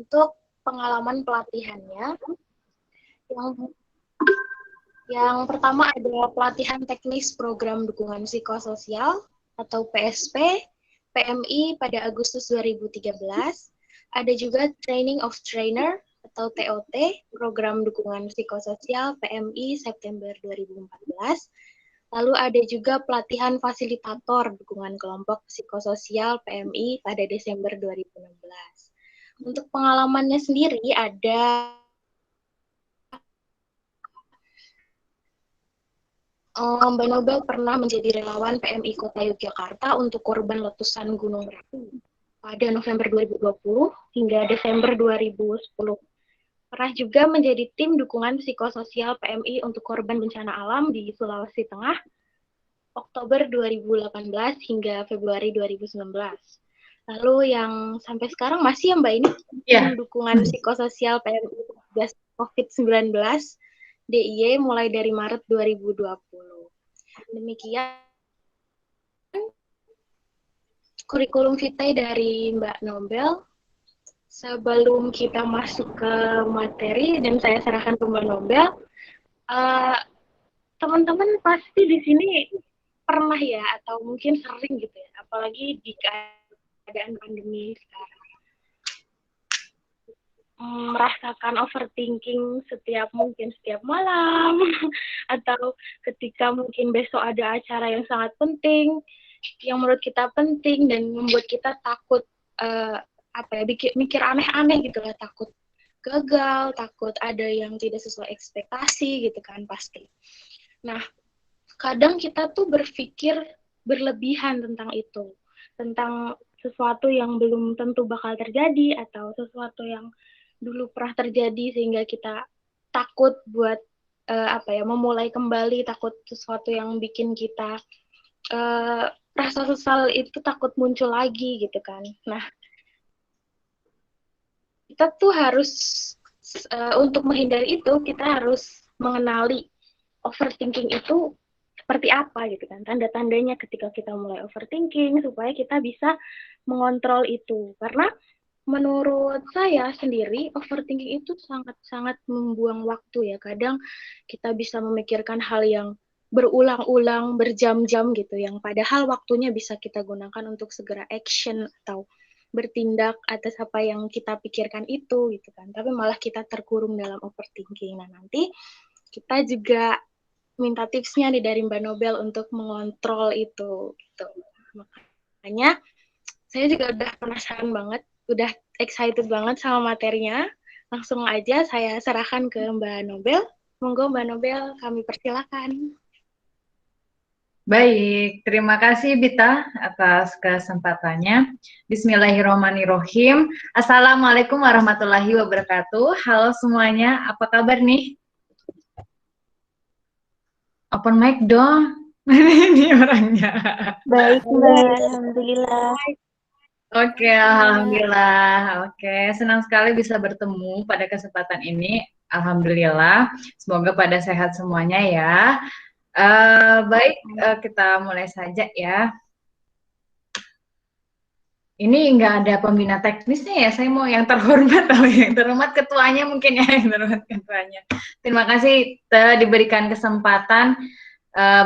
untuk pengalaman pelatihannya. Yang pertama adalah pelatihan teknis program dukungan psikososial atau PSP, PMI pada Agustus 2013. Ada juga Training of Trainer atau TOT, program dukungan psikososial PMI September 2014. Lalu ada juga pelatihan fasilitator dukungan kelompok psikososial PMI pada Desember 2016. Untuk pengalamannya sendiri ada Mbak Nobel pernah menjadi relawan PMI Kota Yogyakarta untuk korban letusan Gunung Merapi pada November 2020 hingga Desember 2010. Pernah juga menjadi tim dukungan psikososial PMI untuk korban bencana alam di Sulawesi Tengah Oktober 2018 hingga Februari 2019. Lalu yang sampai sekarang masih ya Mbak ini tim dukungan psikososial PMI COVID-19 DIY mulai dari Maret 2020. Demikian kurikulum vitae dari Mbak Nobel. Sebelum kita masuk ke materi dan saya serahkan ke Mbak Nobel, teman-teman pasti di sini pernah ya atau mungkin sering gitu ya, apalagi di keadaan pandemi sekarang. Merasakan overthinking setiap malam atau ketika mungkin besok ada acara yang sangat penting yang menurut kita penting dan membuat kita takut mikir aneh-aneh gitu lah, takut gagal, takut ada yang tidak sesuai ekspektasi gitu kan pasti. Nah, kadang kita tuh berpikir berlebihan tentang itu, tentang sesuatu yang belum tentu bakal terjadi atau sesuatu yang dulu pernah terjadi sehingga kita takut buat memulai kembali, takut sesuatu yang bikin kita rasa sesal itu takut muncul lagi gitu kan. Nah, kita tuh harus untuk menghindari itu kita harus mengenali overthinking itu seperti apa gitu kan, tanda-tandanya ketika kita mulai overthinking supaya kita bisa mengontrol itu. Karena menurut saya sendiri, overthinking itu sangat-sangat membuang waktu ya. Kadang kita bisa memikirkan hal yang berulang-ulang, berjam-jam gitu, yang padahal waktunya bisa kita gunakan untuk segera action atau bertindak atas apa yang kita pikirkan itu gitu kan. Tapi malah kita terkurung dalam overthinking. Nah, nanti kita juga minta tipsnya nih dari Mbak Nobel untuk mengontrol itu gitu. Makanya saya juga udah penasaran banget, udah excited banget sama materinya. Langsung aja saya serahkan ke Mbak Nobel. Monggo Mbak Nobel, kami persilakan. Baik, terima kasih Bita atas kesempatannya. Bismillahirrahmanirrahim. Assalamualaikum warahmatullahi wabarakatuh. Halo semuanya, apa kabar nih? Open mic dong. Ini orangnya. Baik, Mbak. Alhamdulillah. Oke, alhamdulillah. Oke, senang sekali bisa bertemu pada kesempatan ini. Alhamdulillah. Semoga pada sehat semuanya ya. Baik, kita mulai saja ya. Ini nggak ada pembina teknisnya ya, saya mau yang terhormat atau yang terhormat ketuanya mungkin ya, yang terhormat ketuanya. Terima kasih diberikan kesempatan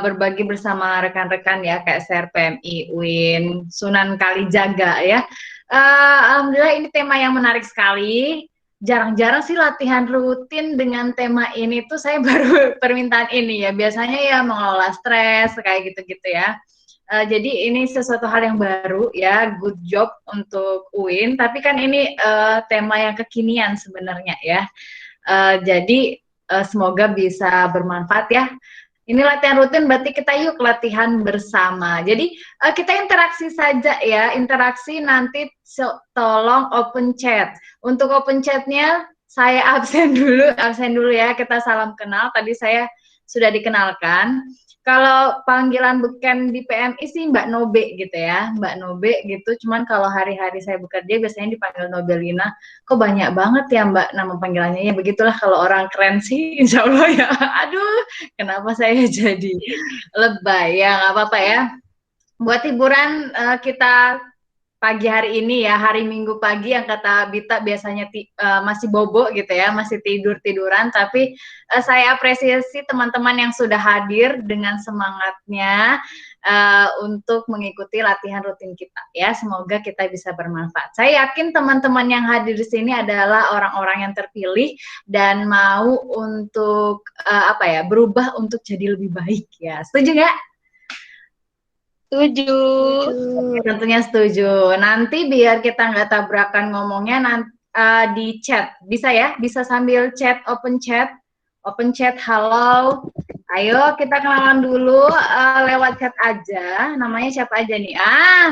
berbagi bersama rekan-rekan ya, KSR PMI UIN Sunan Kalijaga ya. Alhamdulillah ini tema yang menarik sekali. Jarang-jarang sih latihan rutin dengan tema ini tuh saya baru permintaan ini ya. Biasanya ya mengelola stres kayak gitu-gitu ya. Jadi ini sesuatu hal yang baru ya, good job untuk UIN. Tapi kan ini tema yang kekinian sebenarnya ya. Jadi semoga bisa bermanfaat ya. Ini latihan rutin, berarti kita yuk latihan bersama. Jadi kita interaksi saja ya, interaksi nanti tolong open chat. Untuk open chatnya saya absen dulu ya, kita salam kenal. Tadi saya sudah dikenalkan. Kalau panggilan beken di PMI sih Mbak Nobe gitu ya, Mbak Nobe gitu. Cuman kalau hari-hari saya bekerja biasanya dipanggil Nobelina. Kok banyak banget ya Mbak nama panggilannya? Ya begitulah kalau orang keren sih, insya Allah ya. Aduh, kenapa saya jadi lebay ya? Nggak apa-apa ya. Buat hiburan kita pagi hari ini ya, hari Minggu pagi yang kata Bita biasanya masih bobo gitu ya, masih tiduran, tapi saya apresiasi teman-teman yang sudah hadir dengan semangatnya untuk mengikuti latihan rutin kita ya. Semoga kita bisa bermanfaat. Saya yakin teman-teman yang hadir di sini adalah orang-orang yang terpilih dan mau untuk berubah untuk jadi lebih baik ya. Setuju nggak? Setuju. Tentunya setuju. Nanti biar kita nggak tabrakan ngomongnya di chat. Bisa ya? Bisa sambil chat, open chat. Open chat, halo. Ayo kita kenalan dulu lewat chat aja. Namanya siapa aja nih?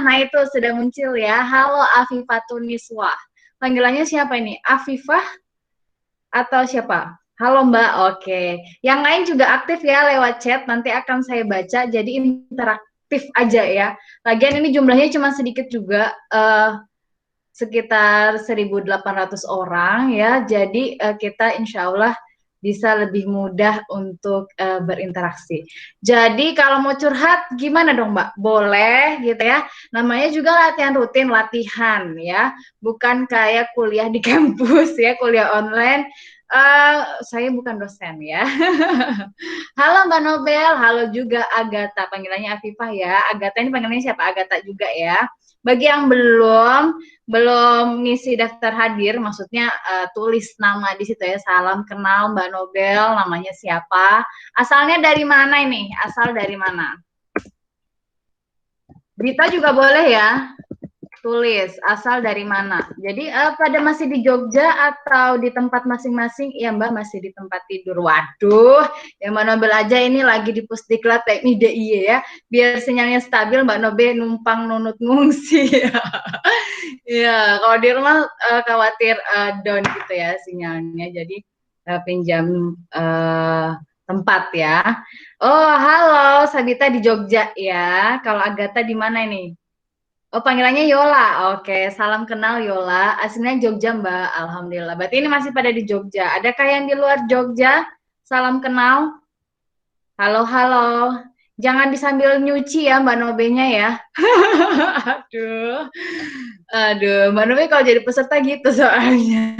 Nah itu sudah muncul ya. Halo Afifatun Niswah. Panggilannya siapa ini? Afifah atau siapa? Halo Mbak, oke. Yang lain juga aktif ya lewat chat. Nanti akan saya baca. Jadi interaktif aja ya. Lagian ini jumlahnya cuma sedikit juga, sekitar 1.800 orang ya. Jadi kita insya Allah bisa lebih mudah untuk berinteraksi. Jadi kalau mau curhat gimana dong Mbak? Boleh gitu ya. Namanya juga latihan rutin, latihan ya. Bukan kayak kuliah di kampus ya, kuliah online. Saya bukan dosen ya. Halo Mbak Nobel, halo juga Agatha, panggilannya Afifah ya. Agatha ini panggilannya siapa? Agatha juga ya. Bagi yang belum ngisi daftar hadir, maksudnya tulis nama di situ ya. Salam kenal Mbak Nobel, namanya siapa? Asalnya dari mana ini? Asal dari mana? Bita juga boleh ya. Tulis asal dari mana. Jadi pada masih di Jogja atau di tempat masing-masing? Iya Mbak, masih di tempat tidur. Waduh, yang Mbak Nobel aja ini lagi di Pusdiklat Teknik DIY ya. Biar sinyalnya stabil, Mbak Nobel numpang nunut ngungsi. Iya, kalau di rumah khawatir down gitu ya sinyalnya. Jadi pinjam tempat ya. Oh, halo, Sabita di Jogja ya. Kalau Agatha di mana ini? Oh, panggilannya Yola. Oke, salam kenal Yola. Aslinya Jogja, Mbak. Alhamdulillah. Berarti ini masih pada di Jogja. Adakah yang di luar Jogja? Salam kenal. Halo, halo. Jangan disambil nyuci ya Mbak Nobenya ya. Aduh, Mbak Nobe kalau jadi peserta gitu soalnya.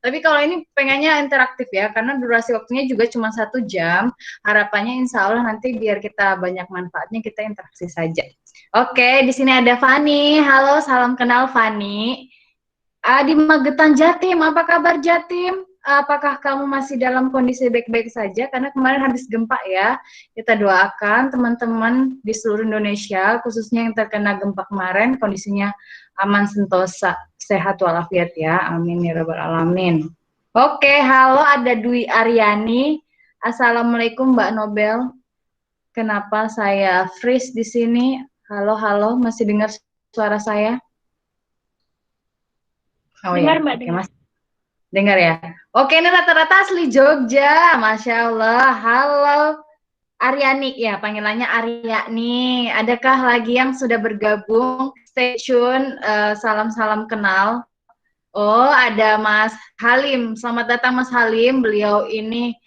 Tapi kalau ini pengennya interaktif ya, karena durasi waktunya juga cuma 1 jam. Harapannya insya Allah nanti biar kita banyak manfaatnya, kita interaksi saja. Oke, di sini ada Fani. Halo, salam kenal Fani. Di Magetan Jatim, apa kabar Jatim? Apakah kamu masih dalam kondisi baik-baik saja? Karena kemarin habis gempa ya. Kita doakan teman-teman di seluruh Indonesia, khususnya yang terkena gempa kemarin, kondisinya aman sentosa, sehat walafiat ya. Amin ya rabbal alamin. Oke, halo ada Dwi Aryani. Assalamualaikum Mbak Nobel. Kenapa saya freeze di sini? Halo, halo, masih dengar suara saya? Oh dengar ya, Mbak, oke, dengar. Mas. Dengar ya? Oke, ini rata-rata asli Jogja. Masya Allah. Halo, Aryani. Ya, panggilannya Aryani. Adakah lagi yang sudah bergabung? Stay tune. Salam-salam kenal. Oh, ada Mas Halim. Selamat datang Mas Halim. Beliau ini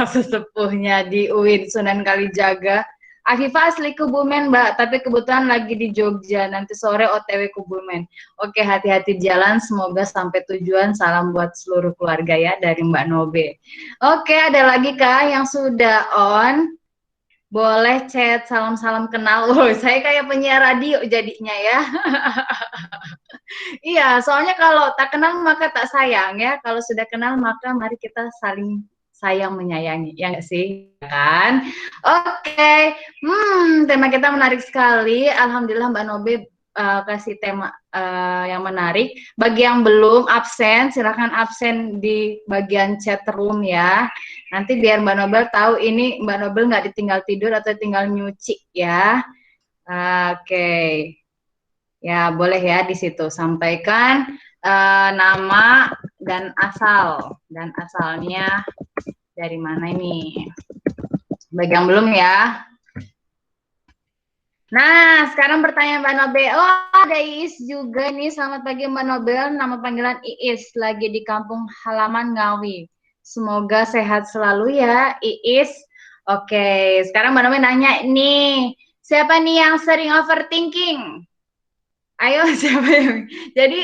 sesepuhnya di UIN Sunan Kalijaga. Afifah asli Kebumen Mbak, tapi kebetulan lagi di Jogja. Nanti sore OTW Kebumen. Oke, hati-hati jalan. Semoga sampai tujuan. Salam buat seluruh keluarga ya dari Mbak Nobe. Oke, ada lagi kah yang sudah on? Boleh chat, salam-salam kenal. Oh, saya kayak penyiar radio jadinya ya. Iya, soalnya kalau tak kenal maka tak sayang ya. Kalau sudah kenal maka mari kita saling sayang menyayangi, ya nggak sih? Kan? Oke, tema kita menarik sekali. Alhamdulillah Mbak Nobe kasih tema yang menarik. Bagi yang belum absen, silahkan absen di bagian chat room ya. Nanti biar Mbak Nobel tahu ini Mbak Nobel nggak ditinggal tidur atau tinggal nyuci ya. Oke. Ya, boleh ya di situ sampaikan nama dan asal. Dan asalnya dari mana ini? Bagi yang belum ya. Nah, sekarang pertanyaan Mbak Nobel. Oh, ada Iis juga nih. Selamat pagi Mbak Nobel. Nama panggilan Iis. Lagi di kampung halaman Ngawi. Semoga sehat selalu ya, Iis. Oke, sekarang Mbak Nobel nanya nih. Siapa nih yang sering overthinking? Ayo siapa yang? Jadi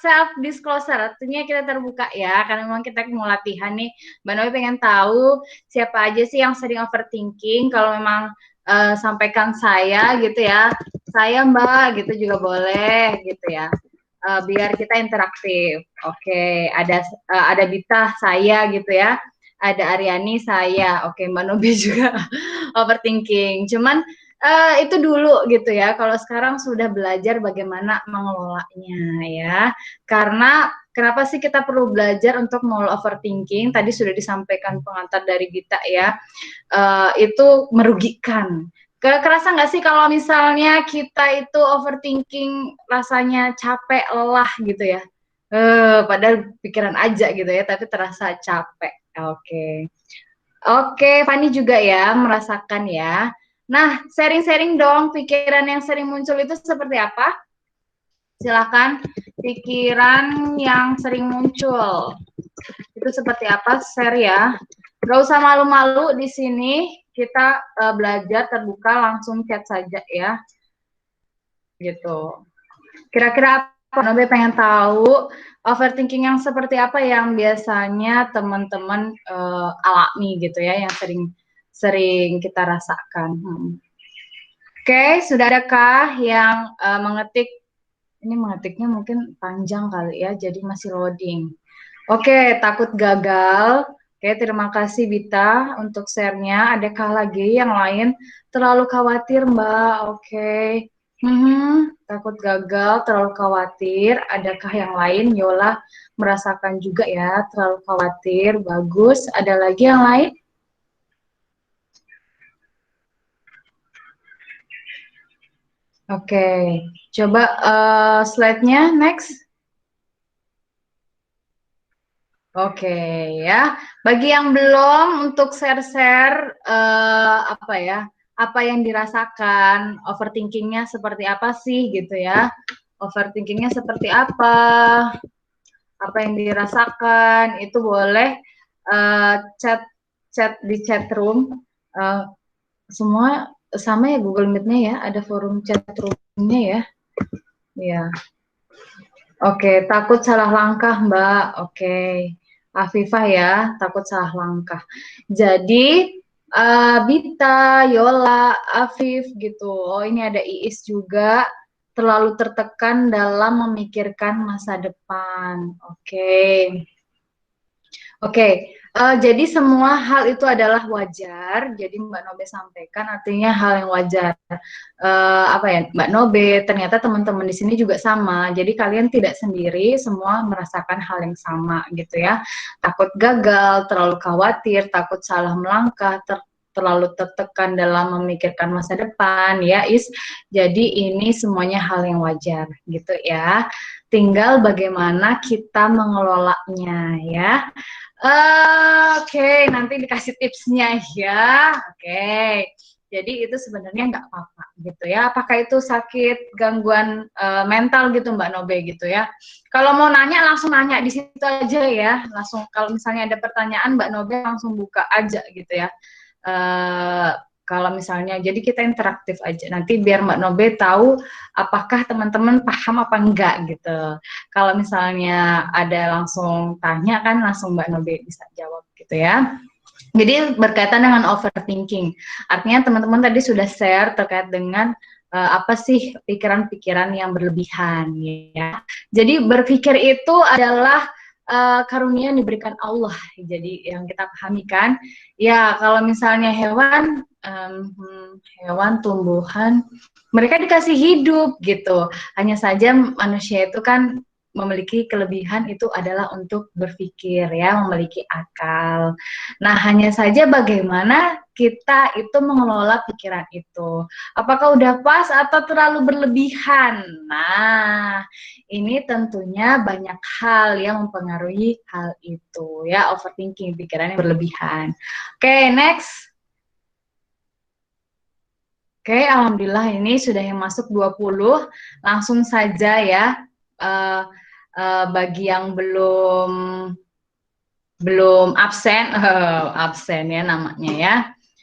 self disclosure, artinya kita terbuka ya, karena memang kita mau latihan nih. Mbak Novi pengen tahu siapa aja sih yang sering overthinking. Kalau memang sampaikan saya gitu ya, saya Mbak gitu juga boleh gitu ya. Biar kita interaktif. Oke, ada Bita saya gitu ya. Ada Aryani saya. Oke, Mbak Novi juga overthinking. Cuman itu dulu gitu ya. Kalau sekarang sudah belajar bagaimana mengelolanya ya. Karena kenapa sih kita perlu belajar untuk mengelola overthinking? Tadi sudah disampaikan pengantar dari Gita ya. Itu merugikan. Kerasa nggak sih kalau misalnya kita itu overthinking rasanya capek, lelah gitu ya? Padahal pikiran aja gitu ya, tapi terasa capek. Oke. Oke, Fani juga ya merasakan ya. Nah, sharing-sharing dong pikiran yang sering muncul itu seperti apa? Silakan, pikiran yang sering muncul itu seperti apa? Share ya. Gak usah malu-malu di sini. Kita belajar terbuka, langsung chat saja ya. Gitu. Kira-kira apa? Nobe pengen tahu overthinking yang seperti apa yang biasanya teman-teman alami gitu ya, yang sering kita rasakan. Oke, sudah adakah yang mengetik? Ini mengetiknya mungkin panjang kali ya, jadi masih loading. Oke, takut gagal. Oke, terima kasih Bita untuk share-nya. Adakah lagi yang lain? Terlalu khawatir, Mbak. Oke. Takut gagal, terlalu khawatir. Adakah yang lain? Yola merasakan juga ya, terlalu khawatir. Bagus. Ada lagi yang lain? Oke, coba slide-nya next. Oke ya, bagi yang belum untuk share-share apa ya, apa yang dirasakan, overthinkingnya seperti apa sih gitu ya, overthinkingnya seperti apa yang dirasakan itu boleh chat di chat room, semua sama ya Google Meet-nya ya, ada forum chat room-nya ya, ya. Oke, takut salah langkah, Mbak. Oke, Afifah ya, takut salah langkah. Jadi, Bita, Yola, Afif gitu. Oh, ini ada Iis juga. Terlalu tertekan dalam memikirkan masa depan. Oke. Oke, jadi semua hal itu adalah wajar. Jadi Mbak Nobe sampaikan artinya hal yang wajar. Apa ya, Mbak Nobe? Ternyata teman-teman di sini juga sama. Jadi kalian tidak sendiri, semua merasakan hal yang sama gitu ya. Takut gagal, terlalu khawatir, takut salah melangkah, terlalu tertekan dalam memikirkan masa depan, ya Is. Jadi ini semuanya hal yang wajar gitu ya. Tinggal bagaimana kita mengelolanya ya. Oke, nanti dikasih tipsnya ya. Oke, jadi itu sebenarnya nggak apa-apa gitu ya. Apakah itu sakit gangguan mental gitu Mbak Nobe gitu ya? Kalau mau nanya langsung nanya di situ aja ya. Langsung kalau misalnya ada pertanyaan Mbak Nobe langsung buka aja gitu ya. Kalau misalnya, jadi kita interaktif aja. Nanti biar Mbak Nobe tahu apakah teman-teman paham apa enggak gitu. Kalau misalnya ada langsung tanya kan langsung Mbak Nobe bisa jawab gitu ya. Jadi berkaitan dengan overthinking. Artinya teman-teman tadi sudah share terkait dengan apa sih pikiran-pikiran yang berlebihan ya. Jadi berpikir itu adalah karunia yang diberikan Allah. Jadi yang kita pahami kan, ya kalau misalnya hewan, tumbuhan, mereka dikasih hidup gitu. Hanya saja manusia itu kan memiliki kelebihan itu adalah untuk berpikir ya, memiliki akal. Nah, hanya saja bagaimana kita itu mengelola pikiran itu. Apakah udah pas atau terlalu berlebihan? Nah, ini tentunya banyak hal yang mempengaruhi hal itu ya, overthinking, pikiran yang berlebihan. Oke, next. Oke, alhamdulillah ini sudah yang masuk 20. Langsung saja ya. Bagi yang belum absen, absen ya namanya ya.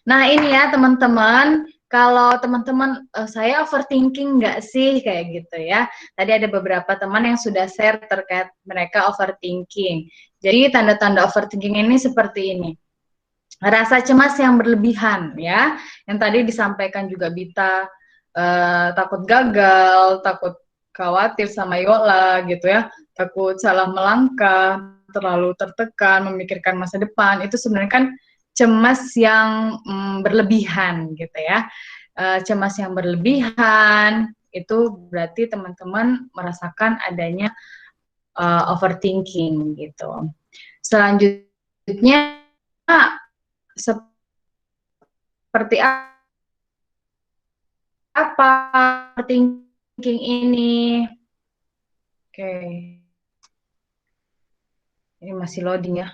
Nah ini ya teman-teman, kalau teman-teman, saya overthinking nggak sih kayak gitu ya. Tadi ada beberapa teman yang sudah share terkait mereka overthinking. Jadi tanda-tanda overthinking ini seperti ini. Rasa cemas yang berlebihan ya, yang tadi disampaikan juga Bita, takut gagal, takut khawatir sama Yola gitu ya, takut salah melangkah, terlalu tertekan, memikirkan masa depan, itu sebenarnya kan cemas yang berlebihan gitu ya. Cemas yang berlebihan itu berarti teman-teman merasakan adanya overthinking gitu. Selanjutnya seperti apa overthinking ini? Oke, ini masih loading ya.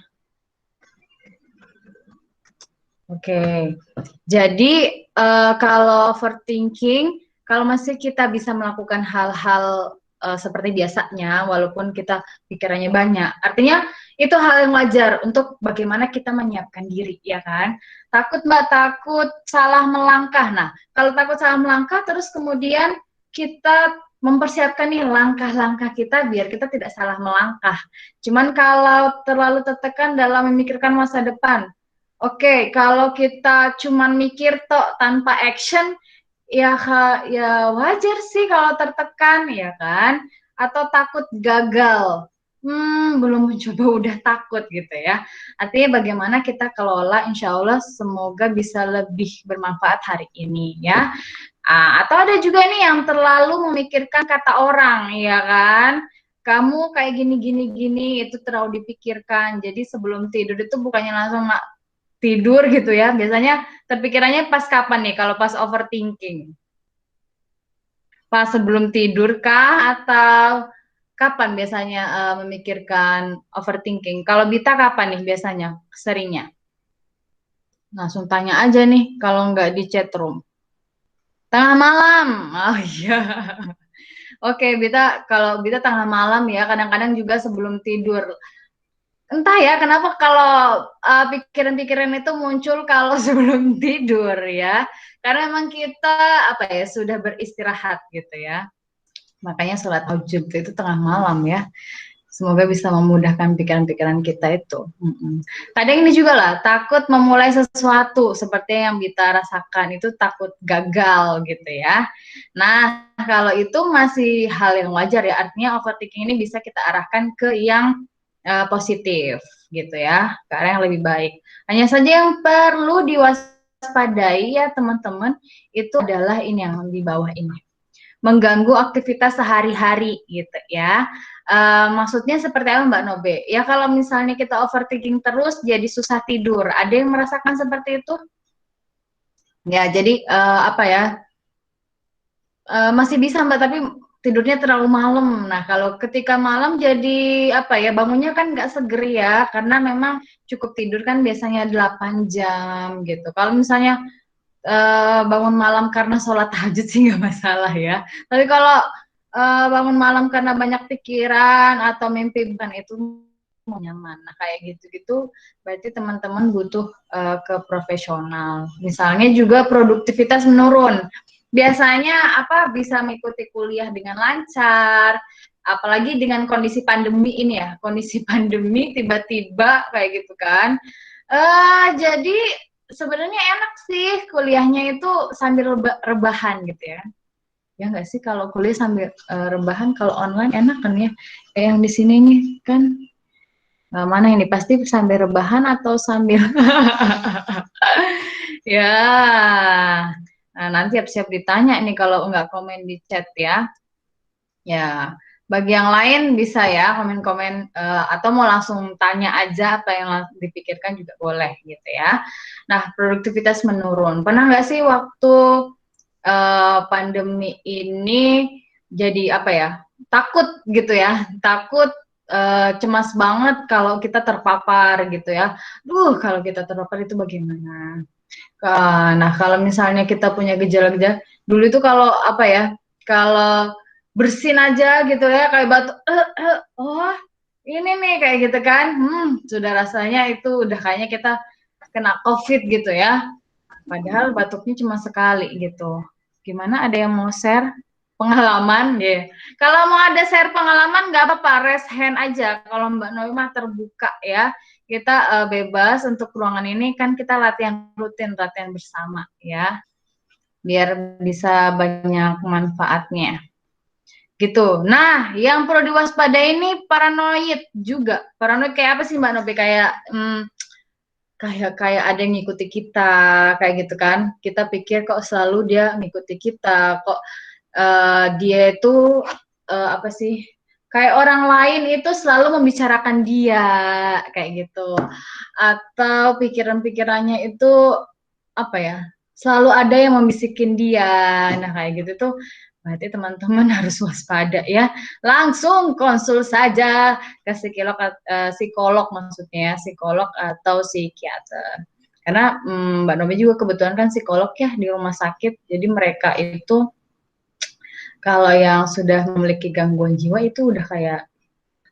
Oke, jadi kalau overthinking, kalau masih kita bisa melakukan hal-hal seperti biasanya, walaupun kita pikirannya banyak, artinya itu hal yang wajar untuk bagaimana kita menyiapkan diri, ya kan? Takut Mbak, takut salah melangkah. Nah, kalau takut salah melangkah, terus kemudian kita mempersiapkan nih langkah-langkah kita biar kita tidak salah melangkah. Cuman kalau terlalu tertekan dalam memikirkan masa depan, oke, kalau kita cuman mikir tok tanpa action, ya ya wajar sih kalau tertekan, ya kan? Atau takut gagal. Belum mencoba udah takut gitu ya. Artinya bagaimana kita kelola, insya Allah semoga bisa lebih bermanfaat hari ini ya. Atau ada juga nih yang terlalu memikirkan kata orang, ya kan? Kamu kayak gini itu terlalu dipikirkan. Jadi sebelum tidur itu bukannya langsung tidur gitu ya, biasanya terpikirannya pas kapan nih kalau pas overthinking? Pas sebelum tidur kah atau kapan biasanya memikirkan overthinking? Kalau Bita kapan nih biasanya seringnya? Langsung tanya aja nih kalau nggak di chat room. Tengah malam. Oh iya. Oke, Bita, kalau Bita tengah malam ya, kadang-kadang juga sebelum tidur. Entah ya kenapa kalau pikiran-pikiran itu muncul kalau sebelum tidur ya. Karena memang kita apa ya sudah beristirahat gitu ya. Makanya sholat tahajud itu tengah malam ya. Semoga bisa memudahkan pikiran-pikiran kita itu. Kadang ini juga lah, takut memulai sesuatu seperti yang Bita rasakan itu takut gagal gitu ya. Nah, kalau itu masih hal yang wajar ya. Artinya overthinking ini bisa kita arahkan ke yang positif gitu ya, ke arah yang lebih baik. Hanya saja yang perlu diwaspadai ya teman-teman, itu adalah ini yang di bawah ini. Mengganggu aktivitas sehari-hari gitu ya. Maksudnya seperti apa Mbak Nobe? Ya kalau misalnya kita overthinking terus jadi susah tidur. Ada yang merasakan seperti itu? Ya, jadi apa ya? Masih bisa Mbak, tapi tidurnya terlalu malam. Nah, kalau ketika malam jadi apa ya? Bangunnya kan nggak seger ya, karena memang cukup tidur kan biasanya 8 jam gitu. Kalau misalnya bangun malam karena sholat tahajud sih nggak masalah ya. Tapi kalau bangun malam karena banyak pikiran atau mimpi bukan itu nyaman. Nah kayak gitu-gitu berarti teman-teman butuh ke profesional. Misalnya juga produktivitas menurun. Biasanya apa bisa mengikuti kuliah dengan lancar, apalagi dengan kondisi pandemi ini ya. Kondisi pandemi tiba-tiba kayak gitu kan. Jadi sebenarnya enak sih kuliahnya itu sambil rebahan gitu ya. Ya nggak sih kalau kuliah sambil rebahan, kalau online enak kan ya. Kayak yang di sini nih kan mana ini pasti sambil rebahan atau sambil ya. Nah, nanti siap-siap ditanya nih kalau nggak komen di chat ya. Ya, bagi yang lain bisa ya komen-komen atau mau langsung tanya aja apa yang dipikirkan juga boleh gitu ya. Nah, produktivitas menurun. Pernah nggak sih waktu pandemi ini jadi apa ya? Takut gitu ya, takut cemas banget kalau kita terpapar gitu ya. Kalau kita terpapar itu bagaimana? Nah, kalau misalnya kita punya gejala-gejala, dulu itu kalau apa ya? Kalau bersin aja gitu ya kayak batuk oh ini nih kayak gitu kan sudah rasanya itu udah kayaknya kita kena COVID gitu ya. padahal batuknya cuma sekali gitu. Gimana, ada yang mau share pengalaman? Ya. Kalau mau ada share pengalaman nggak apa-apa, raise hand aja. Kalau Mbak Novi mah terbuka ya. Kita bebas untuk ruangan ini, kan kita latihan rutin, latihan bersama ya. Biar bisa banyak manfaatnya. Gitu. Nah, yang perlu diwaspadai ini paranoid juga. Paranoid kayak apa sih Mbak Novi? Kayak ada yang ngikuti kita, kayak gitu kan. Kita pikir kok selalu dia ngikuti kita, kok dia itu apa sih? Kayak orang lain itu selalu membicarakan dia, kayak gitu. Atau pikiran-pikirannya itu apa ya? Selalu ada yang membisikin dia. Nah, kayak gitu tuh berarti teman-teman harus waspada ya. Langsung konsul saja ke psikolog maksudnya, psikolog atau psikiater. Karena Mbak Novi juga kebetulan kan psikolog ya di rumah sakit. Jadi mereka itu kalau yang sudah memiliki gangguan jiwa itu udah kayak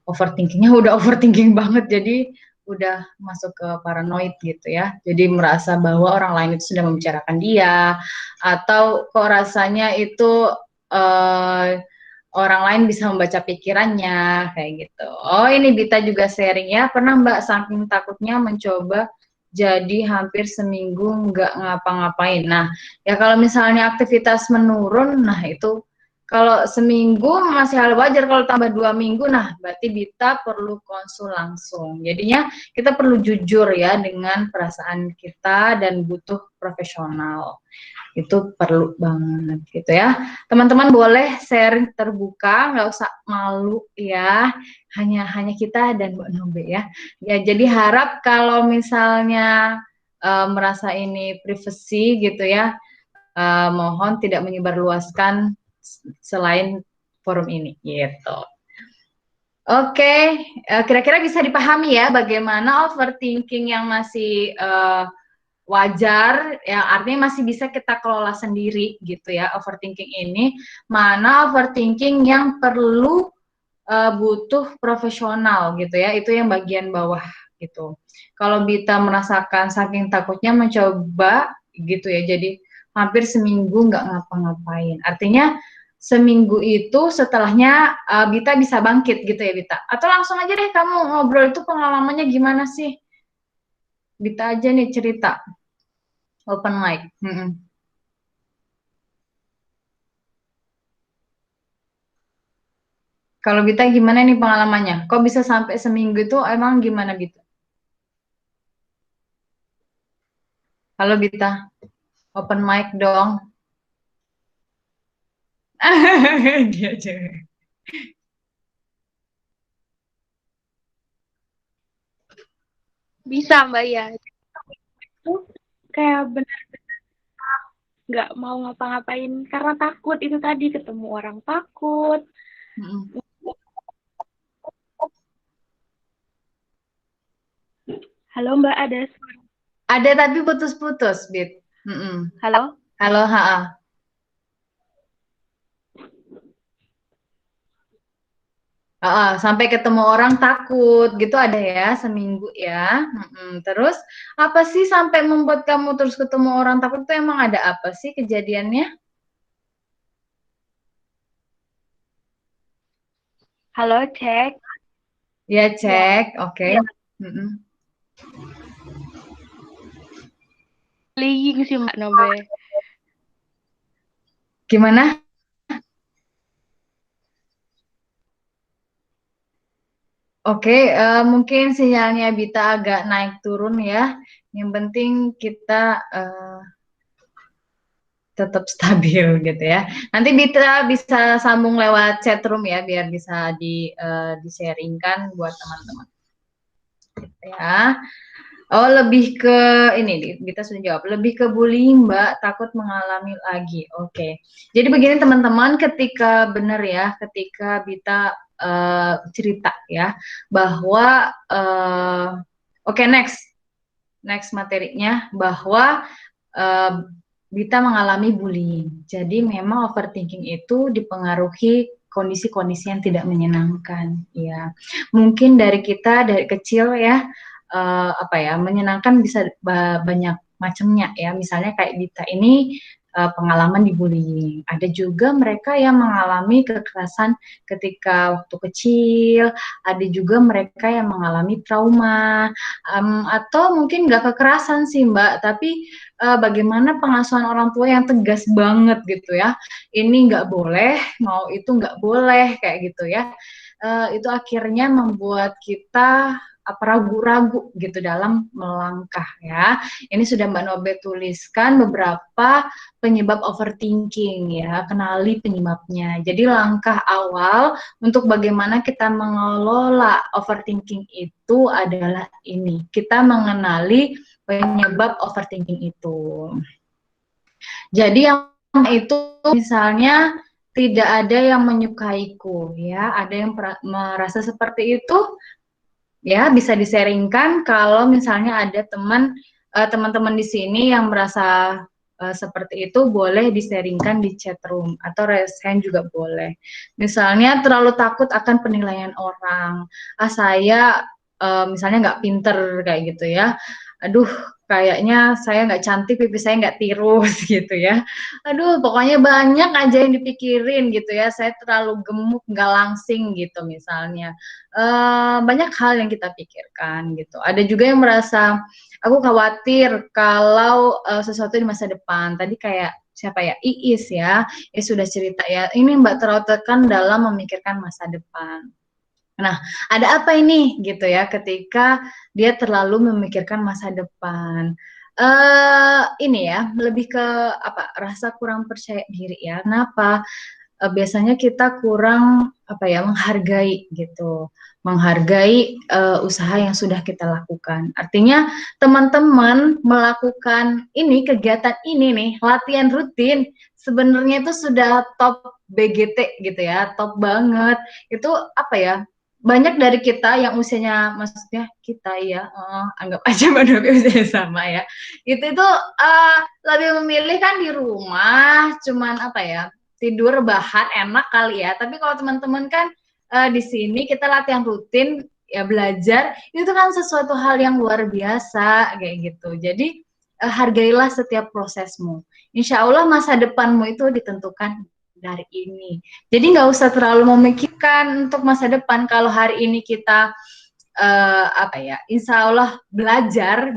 overthinkingnya udah overthinking banget. Jadi udah masuk ke paranoid gitu ya. Jadi merasa bahwa orang lain itu sudah membicarakan dia, atau kok rasanya itu orang lain bisa membaca pikirannya, kayak gitu. Oh, ini Bita juga sharing ya. Pernah Mbak saking takutnya mencoba jadi hampir seminggu nggak ngapa-ngapain. Nah, ya kalau misalnya aktivitas menurun, nah itu kalau seminggu masih hal wajar, kalau tambah 2 minggu, nah berarti Bita perlu konsul langsung. Jadinya kita perlu jujur ya dengan perasaan kita dan butuh profesional. Itu perlu banget gitu ya. Teman-teman boleh share terbuka, nggak usah malu ya. Hanya kita dan Mbak Nobe ya. Ya jadi harap kalau misalnya merasa ini privacy gitu ya, mohon tidak menyebarluaskan selain forum ini gitu. Oke, kira-kira bisa dipahami ya bagaimana overthinking yang masih wajar, ya artinya masih bisa kita kelola sendiri gitu ya overthinking ini. Mana overthinking yang perlu butuh profesional gitu ya, itu yang bagian bawah gitu. Kalau Bita merasakan saking takutnya mencoba gitu ya, jadi hampir seminggu nggak ngapa-ngapain. Artinya seminggu itu setelahnya Bita bisa bangkit gitu ya Bita. Atau langsung aja deh kamu ngobrol itu pengalamannya gimana sih? Bita aja nih cerita. Open mic. Kalau Bita gimana nih pengalamannya? Kok bisa sampai seminggu itu emang gimana Bita? Halo Bita, open mic dong. Dia aja. Bisa Mbak ya. Itu kayak benar-benar nggak mau ngapa-ngapain karena takut, itu tadi ketemu orang takut. Halo Mbak, ada suara? Ada tapi putus-putus, Bit. Halo? Halo, ha. Sampai ketemu orang takut gitu ada ya seminggu ya. Terus apa sih sampai membuat kamu terus ketemu orang takut itu, emang ada apa sih kejadiannya? Halo, cek. Ya cek, oke. Link sih Mbak Nobe. Gimana? Oke, mungkin sinyalnya Bita agak naik turun ya. Yang penting kita tetap stabil gitu ya. Nanti Bita bisa sambung lewat chat room ya, biar bisa di-sharingkan buat teman-teman. Ya. Oh, lebih ke ini, Bita sudah jawab. Lebih ke bullying, Mbak, takut mengalami lagi. Oke. Jadi begini teman-teman, ketika benar ya, ketika Bita cerita ya, bahwa oke, next materinya, bahwa Bita mengalami bullying. Jadi memang overthinking itu dipengaruhi kondisi-kondisi yang tidak menyenangkan. Ya, mungkin dari kita dari kecil ya, menyenangkan bisa banyak macamnya ya. Misalnya kayak Dita ini pengalaman dibullying. Ada juga mereka yang mengalami kekerasan ketika waktu kecil, ada juga mereka yang mengalami trauma, atau mungkin nggak kekerasan sih Mbak, tapi bagaimana pengasuhan orang tua yang tegas banget gitu ya. Ini nggak boleh, mau itu nggak boleh kayak gitu ya. Itu akhirnya membuat kita ragu-ragu gitu dalam melangkah ya. Ini sudah Mbak Nobe tuliskan beberapa penyebab overthinking ya, kenali penyebabnya. Jadi langkah awal untuk bagaimana kita mengelola overthinking itu adalah ini. Kita mengenali penyebab overthinking itu. Jadi yang itu misalnya tidak ada yang menyukaiku ya, ada yang merasa seperti itu ya, bisa disaringkan. Kalau misalnya ada teman-teman di sini yang merasa seperti itu, boleh disaringkan di chat room atau raise hand juga boleh. Misalnya terlalu takut akan penilaian orang, saya misalnya nggak pinter kayak gitu ya, aduh kayaknya saya nggak cantik, pipi saya nggak tirus gitu ya, aduh pokoknya banyak aja yang dipikirin gitu ya, saya terlalu gemuk nggak langsing gitu misalnya. Banyak hal yang kita pikirkan gitu. Ada juga yang merasa aku khawatir kalau sesuatu di masa depan. Tadi kayak siapa ya, Iis ya, Iis sudah cerita ya, ini Mbak terlalu tekan dalam memikirkan masa depan. Nah, ada apa ini gitu ya ketika dia terlalu memikirkan masa depan. Ini ya, lebih ke apa? Rasa kurang percaya diri ya. Kenapa? Biasanya kita kurang apa ya, menghargai gitu, menghargai usaha yang sudah kita lakukan. Artinya teman-teman melakukan ini, kegiatan ini nih, latihan rutin, sebenarnya itu sudah top BGT gitu ya, top banget. Itu apa ya, banyak dari kita yang usianya, maksudnya kita ya, anggap aja Mbak Novi usianya sama ya, itu lebih memilih kan di rumah, cuman apa ya, tidur bahan enak kali ya. Tapi kalau teman-teman kan di sini kita latihan rutin ya, belajar itu kan sesuatu hal yang luar biasa kayak gitu. Jadi hargailah setiap prosesmu. Insya Allah masa depanmu itu ditentukan dari ini. Jadi nggak usah terlalu memikirkan untuk masa depan. Kalau hari ini kita apa ya, insya Allah belajar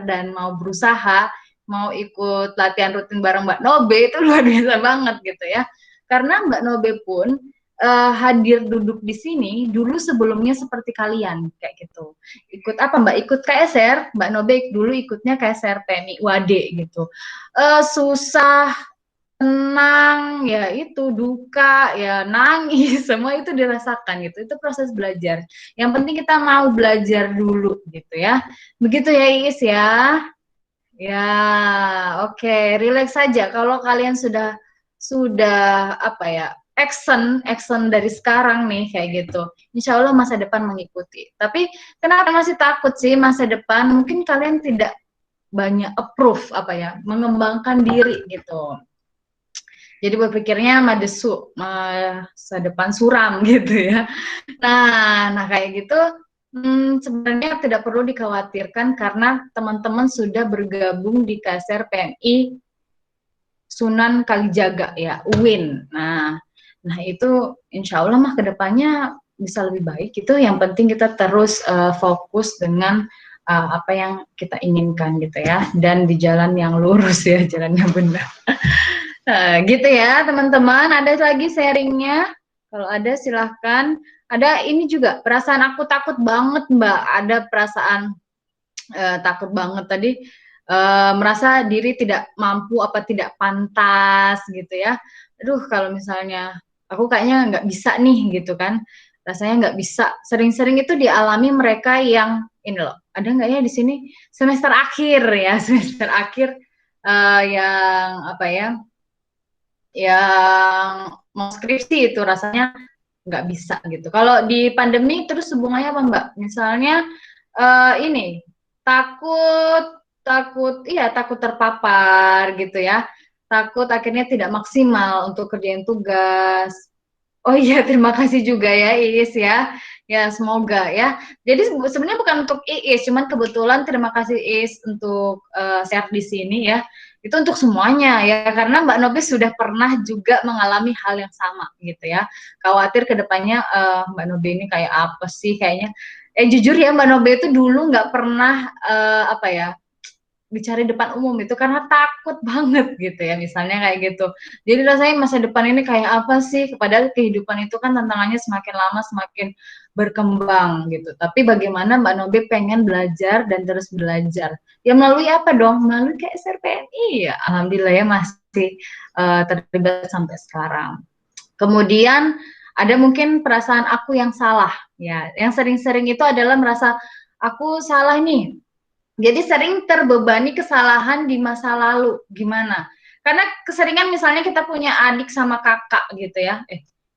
dan mau berusaha, mau ikut latihan rutin bareng Mbak Nobe, itu luar biasa banget gitu ya. Karena Mbak Nobe pun hadir duduk di sini dulu sebelumnya seperti kalian kayak gitu. Ikut apa Mbak? Ikut KSR. Mbak Nobe dulu ikutnya KSR PMI WAD gitu. Susah, tenang, ya itu duka, ya nangis, semua itu dirasakan gitu. Itu proses belajar. Yang penting kita mau belajar dulu gitu ya. Begitu ya Iis ya. Ya, oke, relax saja. Kalau kalian sudah apa ya, action dari sekarang nih kayak gitu. Insya Allah masa depan mengikuti. Tapi kenapa masih takut sih masa depan? Mungkin kalian tidak banyak approve apa ya, mengembangkan diri gitu. Jadi berpikirnya madesu, masa depan suram gitu ya. Nah kayak gitu sebenarnya tidak perlu dikhawatirkan karena teman-teman sudah bergabung di KSR PMI Sunan Kalijaga ya, UIN. Nah itu insya Allah mah kedepannya bisa lebih baik gitu. Yang penting kita terus fokus dengan apa yang kita inginkan gitu ya, dan di jalan yang lurus ya, jalan yang benar. Gitu ya teman-teman. Ada lagi sharingnya? Kalau ada silahkan. Ada ini juga, perasaan aku takut banget Mbak. Ada perasaan takut banget tadi, merasa diri tidak mampu apa tidak pantas gitu ya. Aduh kalau misalnya aku kayaknya nggak bisa nih gitu kan. Rasanya nggak bisa. Sering-sering itu dialami mereka yang ini loh. Ada nggak ya di sini semester akhir ya, semester akhir yang apa ya, yang mau skripsi itu rasanya nggak bisa gitu. Kalau di pandemi terus hubungannya apa Mbak? Misalnya ini takut terpapar gitu ya, takut akhirnya tidak maksimal untuk kerjain tugas. Oh iya, terima kasih juga ya Iis ya. Ya, semoga ya. Jadi sebenarnya bukan untuk Iis, cuman kebetulan terima kasih Iis untuk share di sini ya. Itu untuk semuanya ya, karena Mbak Nobe sudah pernah juga mengalami hal yang sama gitu ya. Khawatir kedepannya Mbak Nobe ini kayak apa sih kayaknya. Jujur ya Mbak Nobe itu dulu nggak pernah apa ya, bicara di depan umum itu karena takut banget gitu ya, misalnya kayak gitu. Jadi rasanya masa depan ini kayak apa sih, padahal kehidupan itu kan tantangannya semakin lama semakin berkembang gitu. Tapi bagaimana Mbak Nobe pengen belajar dan terus belajar, ya melalui apa dong, melalui kayak SRPNI ya, alhamdulillah ya masih terlibat sampai sekarang. Kemudian ada mungkin perasaan aku yang salah ya, yang sering-sering itu adalah merasa aku salah nih. Jadi sering terbebani kesalahan di masa lalu. Gimana? Karena keseringan misalnya kita punya adik sama kakak gitu ya.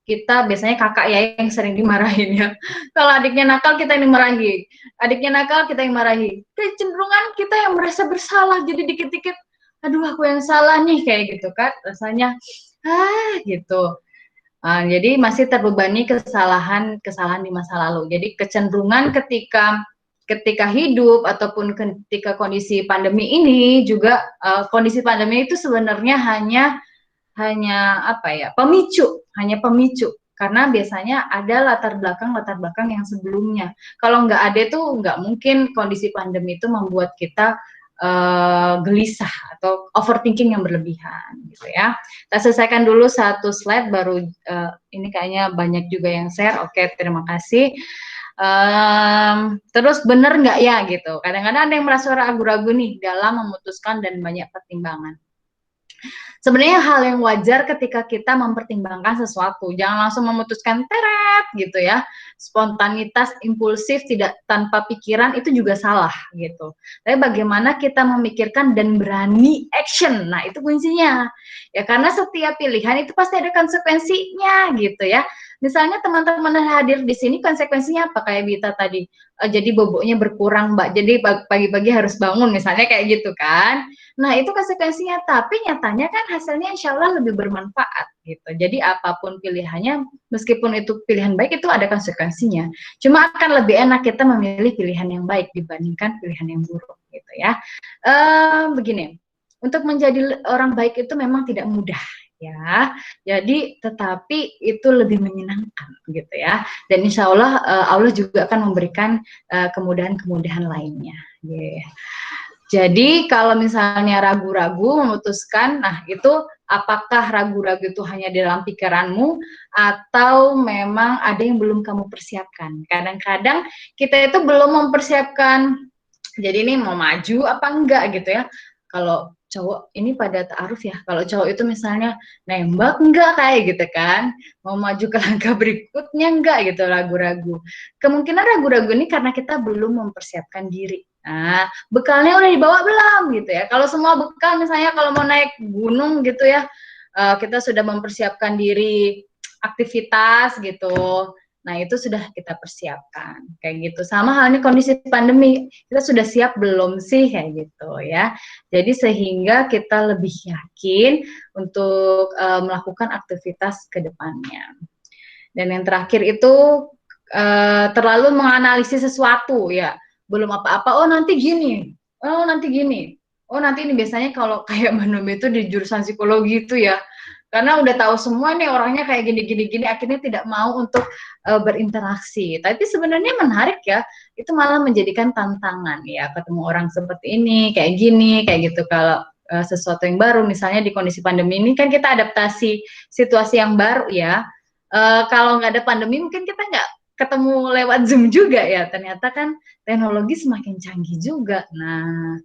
Kita biasanya kakak ya yang sering dimarahin ya. Kalau adiknya nakal kita yang dimarahi. Adiknya nakal kita yang marahi. Kecenderungan kita yang merasa bersalah. Jadi dikit-dikit, aduh aku yang salah nih kayak gitu kan. Rasanya gitu. Jadi masih terbebani kesalahan di masa lalu. Jadi kecenderungan ketika hidup ataupun ketika kondisi pandemi ini juga kondisi pandemi itu sebenarnya hanya apa ya, hanya pemicu karena biasanya ada latar belakang yang sebelumnya. Kalau nggak ada tuh nggak mungkin kondisi pandemi itu membuat kita gelisah atau overthinking yang berlebihan gitu ya. Kita selesaikan dulu satu slide baru ini kayaknya banyak juga yang share. Oke, terima kasih. Terus bener nggak ya gitu. Kadang-kadang ada yang merasa ragu-ragu nih dalam memutuskan dan banyak pertimbangan. Sebenarnya hal yang wajar ketika kita mempertimbangkan sesuatu. Jangan langsung memutuskan teret gitu ya. Spontanitas, impulsif, tidak tanpa pikiran itu juga salah gitu. Tapi bagaimana kita memikirkan dan berani action. Nah, itu kuncinya. Ya karena setiap pilihan itu pasti ada konsekuensinya gitu ya. Misalnya teman-teman hadir di sini konsekuensinya apa kayak Bita tadi. Jadi boboknya berkurang, Mbak. Jadi pagi-pagi harus bangun misalnya kayak gitu kan. Nah, itu konsekuensinya, tapi nyatanya kan hasilnya insya Allah lebih bermanfaat gitu. Jadi apapun pilihannya, meskipun itu pilihan baik, itu ada konsekuensinya. Cuma akan lebih enak kita memilih pilihan yang baik dibandingkan pilihan yang buruk gitu ya. Begini, untuk menjadi orang baik itu memang tidak mudah ya. Jadi tetapi itu lebih menyenangkan gitu ya. Dan insya Allah Allah juga akan memberikan kemudahan-kemudahan lainnya. Yeah. Jadi kalau misalnya ragu-ragu memutuskan, nah itu apakah ragu-ragu itu hanya di dalam pikiranmu atau memang ada yang belum kamu persiapkan. Kadang-kadang kita itu belum mempersiapkan, jadi ini mau maju apa enggak gitu ya. Kalau cowok ini pada ta'aruf ya, kalau cowok itu misalnya nembak enggak kayak gitu kan, mau maju ke langkah berikutnya enggak gitu, ragu-ragu. Kemungkinan ragu-ragu ini karena kita belum mempersiapkan diri. Nah, bekalnya udah dibawa belum gitu ya. Kalau semua bekal misalnya kalau mau naik gunung gitu ya, kita sudah mempersiapkan diri aktivitas gitu. Nah, itu sudah kita persiapkan kayak gitu. Sama halnya kondisi pandemi, kita sudah siap belum sih kayak gitu ya. Jadi sehingga kita lebih yakin untuk melakukan aktivitas ke depannya. Dan yang terakhir itu terlalu menganalisis sesuatu ya. Belum apa-apa, oh nanti gini, oh nanti gini, oh nanti ini. Biasanya kalau kayak Mbak itu di jurusan psikologi itu ya, karena udah tahu semua nih orangnya kayak gini, akhirnya tidak mau untuk berinteraksi. Tapi sebenarnya menarik ya, itu malah menjadikan tantangan ya, ketemu orang seperti ini, kayak gini, kayak gitu. Kalau sesuatu yang baru, misalnya di kondisi pandemi ini kan kita adaptasi situasi yang baru ya. Kalau nggak ada pandemi mungkin kita nggak ketemu lewat Zoom juga ya. Ternyata kan teknologi semakin canggih juga. Nah,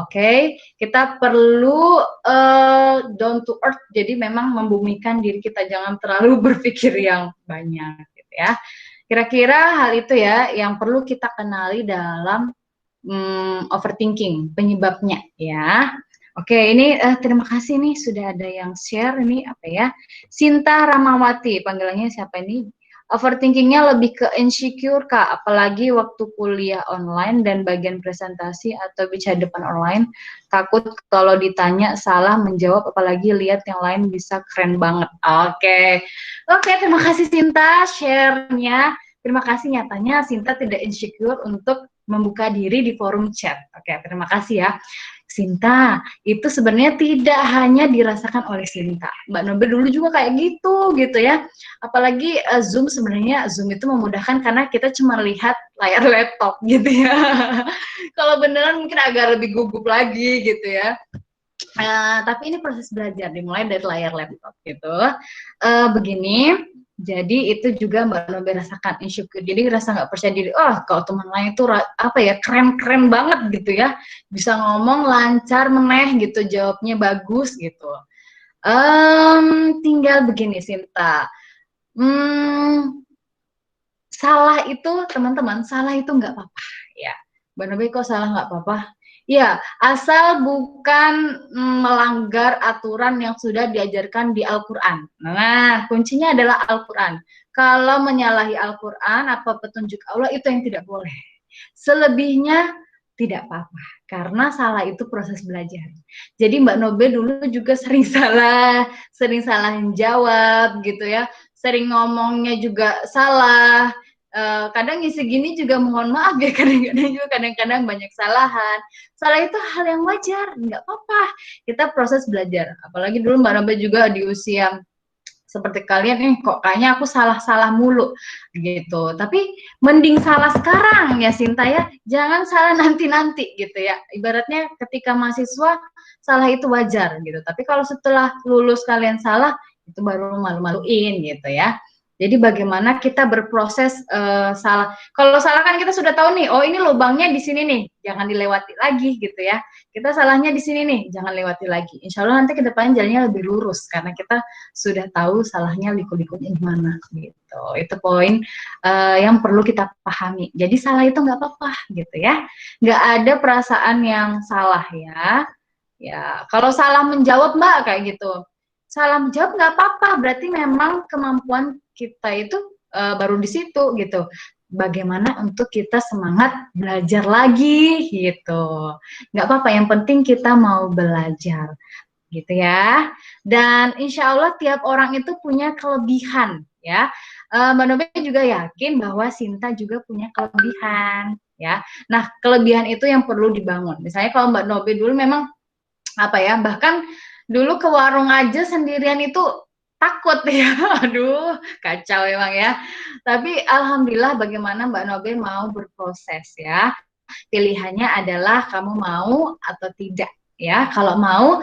oke, kita perlu down to earth. Jadi memang membumikan diri kita, jangan terlalu berpikir yang banyak gitu ya. Kira-kira hal itu ya yang perlu kita kenali dalam overthinking, penyebabnya ya. Oke, ini terima kasih nih sudah ada yang share ini apa ya? Sinta Ramawati, panggilannya siapa ini? Overthinkingnya lebih ke insecure Kak, apalagi waktu kuliah online dan bagian presentasi atau bicara depan online, takut kalau ditanya salah menjawab, apalagi lihat yang lain bisa keren banget. Oke, terima kasih Sinta share-nya. Terima kasih, nyatanya Sinta tidak insecure untuk membuka diri di forum chat. Oke, terima kasih ya. Sinta, itu sebenarnya tidak hanya dirasakan oleh Sinta. Mbak Nobe dulu juga kayak gitu ya. Apalagi Zoom, sebenarnya Zoom itu memudahkan karena kita cuma lihat layar laptop gitu ya. Kalau beneran mungkin agak lebih gugup lagi gitu ya. Tapi ini proses belajar dimulai dari layar laptop gitu. Begini, jadi itu juga Mbak Nobe rasakan insecure. Jadi rasa nggak percaya diri. Oh, kalau teman lain itu apa ya, keren-keren banget gitu ya. Bisa ngomong lancar meneh gitu, jawabnya bagus gitu. Tinggal begini Sinta. Salah itu teman-teman, salah itu nggak apa-apa ya. Mbak Nobe kok salah nggak apa-apa? Ya, asal bukan melanggar aturan yang sudah diajarkan di Al-Quran. Nah, kuncinya adalah Al-Quran. Kalau menyalahi Al-Quran, apa petunjuk Allah, itu yang tidak boleh. Selebihnya tidak apa-apa, karena salah itu proses belajar. Jadi Mbak Nobe dulu juga sering salah jawab gitu ya, sering ngomongnya juga salah. Kadang ngisi gini juga mohon maaf ya, kadang-kadang banyak kesalahan. Salah itu hal yang wajar, nggak apa-apa. Kita proses belajar. Apalagi dulu Mbak Nobe juga di usia seperti kalian, kok kayaknya aku salah mulu gitu. Tapi mending salah sekarang ya Sinta ya, jangan salah nanti gitu ya. Ibaratnya ketika mahasiswa salah itu wajar gitu. Tapi kalau setelah lulus kalian salah, itu baru malu-maluin gitu ya. Jadi bagaimana kita berproses salah. Kalau salah kan kita sudah tahu nih, oh ini lubangnya di sini nih, jangan dilewati lagi gitu ya. Kita salahnya di sini nih, jangan lewati lagi. Insya Allah nanti ke depan jalannya lebih lurus karena kita sudah tahu salahnya liku-likunya di mana gitu. Itu poin yang perlu kita pahami. Jadi salah itu nggak apa-apa gitu ya. Nggak ada perasaan yang salah ya. Ya, kalau salah menjawab Mbak kayak gitu. Salah menjawab nggak apa-apa, berarti memang kemampuan kita itu baru di situ gitu. Bagaimana untuk kita semangat belajar lagi gitu. Nggak apa-apa, yang penting kita mau belajar gitu ya. Dan insya Allah tiap orang itu punya kelebihan ya. Mbak Nobe juga yakin bahwa Sinta juga punya kelebihan ya. Nah, kelebihan itu yang perlu dibangun. Misalnya kalau Mbak Nobe dulu memang apa ya, bahkan dulu ke warung aja sendirian itu takut ya. Aduh, kacau emang ya. Tapi alhamdulillah bagaimana Mbak Nobe mau berproses ya. Pilihannya adalah kamu mau atau tidak ya. Kalau mau,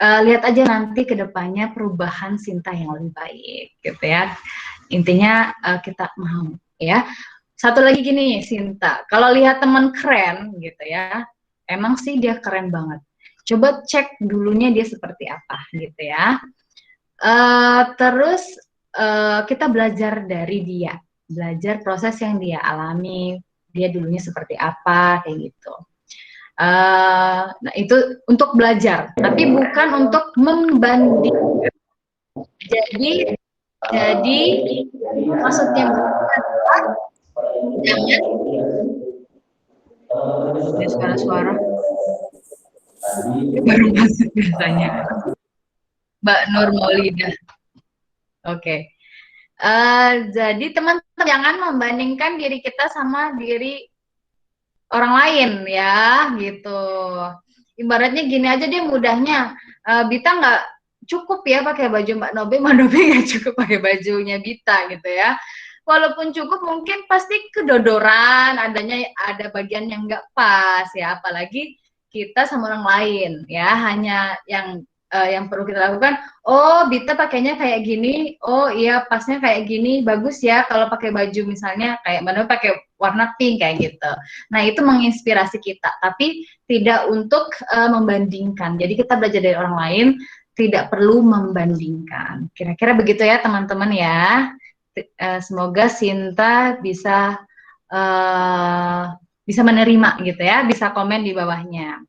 lihat aja nanti ke depannya perubahan Sinta yang lebih baik gitu ya. Intinya kita mau ya. Satu lagi gini Sinta, kalau lihat teman keren gitu ya, emang sih dia keren banget. Coba cek dulunya dia seperti apa gitu ya. Terus kita belajar dari dia, belajar proses yang dia alami, dia dulunya seperti apa kayak gitu. Nah itu untuk belajar, tapi bukan untuk membandingkan. Jadi maksudnya jangan ada suara-suara baru masuk biasanya. Mbak Nur Maulida. Oke. Jadi teman-teman jangan membandingkan diri kita sama diri orang lain ya, gitu. Ibaratnya gini aja deh mudahnya. Bita nggak cukup ya pakai baju Mbak Nobe nggak cukup pakai bajunya Bita gitu ya. Walaupun cukup mungkin pasti kedodoran, ada bagian yang nggak pas ya, apalagi kita sama orang lain ya. Hanya yang perlu kita lakukan, oh Bita pakainya kayak gini, oh iya pasnya kayak gini, bagus ya kalau pakai baju misalnya kayak mana pakai warna pink kayak gitu. Nah itu menginspirasi kita, tapi tidak untuk membandingkan. Jadi kita belajar dari orang lain, tidak perlu membandingkan. Kira-kira begitu ya teman-teman ya. Semoga Sinta bisa menerima gitu ya, bisa komen di bawahnya.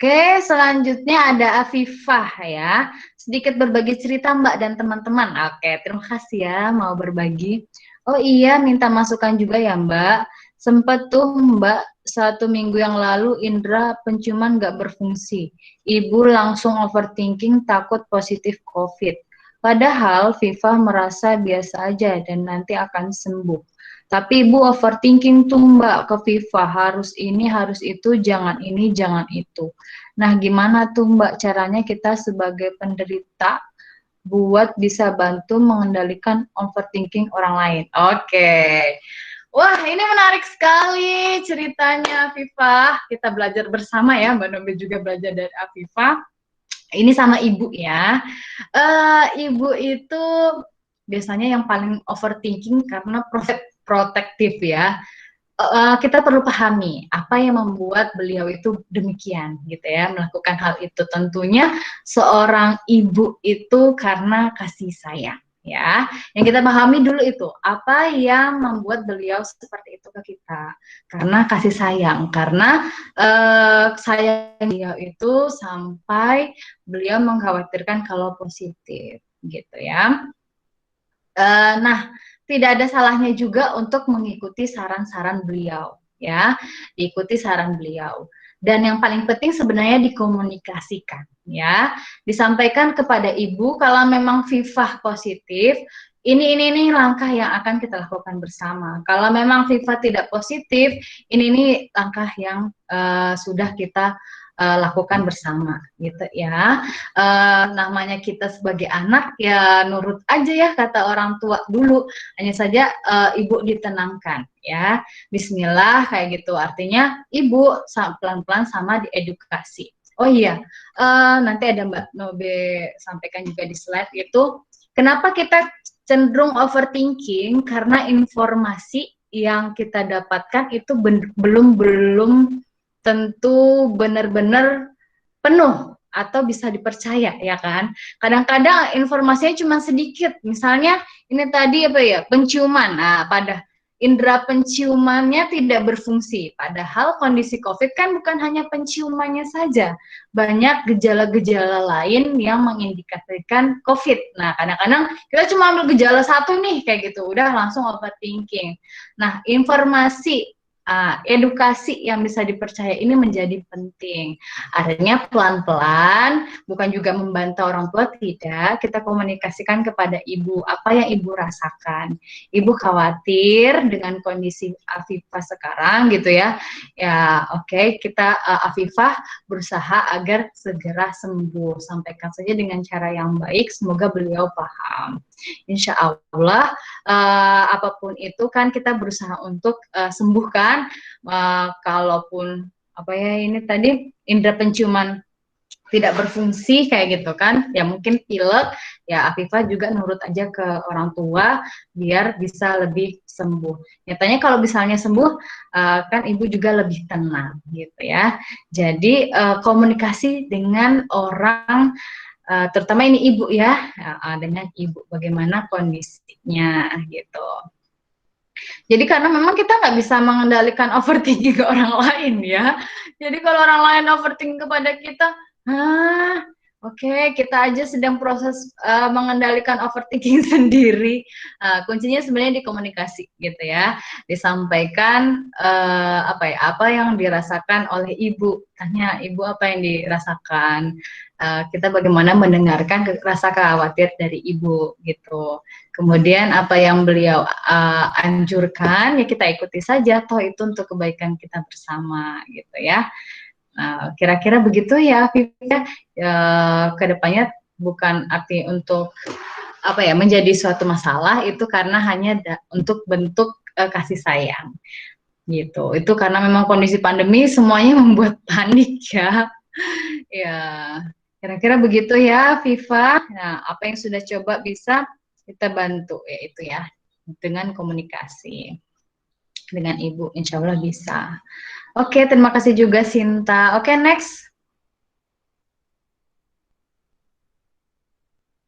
Oke, selanjutnya ada Afifah ya. Sedikit berbagi cerita Mbak dan teman-teman. Oke, terima kasih ya mau berbagi. Oh iya, minta masukan juga ya Mbak. Sempet tuh Mbak 1 minggu yang lalu indera penciuman nggak berfungsi. Ibu langsung overthinking takut positif COVID. Padahal Viva merasa biasa aja dan nanti akan sembuh. Tapi Ibu overthinking tuh Mbak ke Viva, harus ini, harus itu, jangan ini, jangan itu. Nah, gimana tuh Mbak caranya kita sebagai penderita buat bisa bantu mengendalikan overthinking orang lain? Oke. Wah, ini menarik sekali ceritanya Viva. Kita belajar bersama ya, Mbak Nobe juga belajar dari Afifa. Ini sama ibu ya. Ibu itu biasanya yang paling overthinking karena protektif ya. Kita perlu pahami apa yang membuat beliau itu demikian gitu ya, melakukan hal itu. Tentunya seorang ibu itu karena kasih sayang ya. Yang kita pahami dulu itu apa yang membuat beliau seperti itu ke kita, karena kasih sayang, karena sayang beliau itu sampai beliau mengkhawatirkan kalau positif gitu ya. Nah, tidak ada salahnya juga untuk mengikuti saran-saran beliau ya, diikuti saran beliau. Dan yang paling penting sebenarnya dikomunikasikan ya, disampaikan kepada ibu kalau memang Viva positif, ini langkah yang akan kita lakukan bersama. Kalau memang Viva tidak positif, ini langkah yang sudah kita lakukan bersama gitu ya. Namanya kita sebagai anak ya nurut aja ya kata orang tua dulu, hanya saja ibu ditenangkan ya, bismillah kayak gitu, artinya ibu pelan-pelan sama diedukasi. Oh iya, nanti ada Mbak Nobe sampaikan juga di slide itu, kenapa kita cenderung overthinking, karena informasi yang kita dapatkan itu belum tentu benar-benar penuh atau bisa dipercaya ya kan. Kadang-kadang informasinya cuma sedikit. Misalnya ini tadi apa ya, penciuman. Nah, pada indera penciumannya tidak berfungsi. Padahal kondisi COVID kan bukan hanya penciumannya saja. Banyak gejala-gejala lain yang mengindikasikan COVID. Nah, kadang-kadang kita cuma ambil gejala satu nih kayak gitu, udah langsung overthinking. Nah, informasi edukasi yang bisa dipercaya ini menjadi penting. Artinya pelan-pelan, bukan juga membantah orang tua, tidak. Kita komunikasikan kepada ibu apa yang ibu rasakan. Ibu khawatir dengan kondisi Afifah sekarang gitu ya. Ya, oke, kita Afifah berusaha agar segera sembuh. Sampaikan saja dengan cara yang baik, semoga beliau paham. Insya Allah apapun itu kan kita berusaha untuk sembuhkan. Kalaupun apa ya ini tadi indera penciuman tidak berfungsi kayak gitu kan, ya mungkin pilek, ya Afifah juga nurut aja ke orang tua biar bisa lebih sembuh. Nyatanya kalau misalnya sembuh kan ibu juga lebih tenang gitu ya. Jadi komunikasi dengan orang, terutama ini ibu ya, dengan ibu bagaimana kondisinya gitu. Jadi karena memang kita nggak bisa mengendalikan overthinking ke orang lain ya. Jadi kalau orang lain overthinking kepada kita, oke, kita aja sedang proses mengendalikan overthinking sendiri. Kuncinya sebenarnya di komunikasi gitu ya. Disampaikan apa yang dirasakan oleh ibu. Tanya ibu apa yang dirasakan. Kita bagaimana mendengarkan rasa khawatir dari ibu gitu. Kemudian apa yang beliau anjurkan ya kita ikuti saja, toh itu untuk kebaikan kita bersama gitu ya. Nah, kira-kira begitu ya Vivia. Kedepannya bukan arti untuk apa ya menjadi suatu masalah, itu karena hanya untuk bentuk kasih sayang gitu. Itu karena memang kondisi pandemi semuanya membuat panik ya. Ya, kira-kira begitu ya Viva. Nah, apa yang sudah coba bisa kita bantu yaitu ya dengan komunikasi dengan ibu, insya Allah bisa. Oke, terima kasih juga Sinta. Oke, next.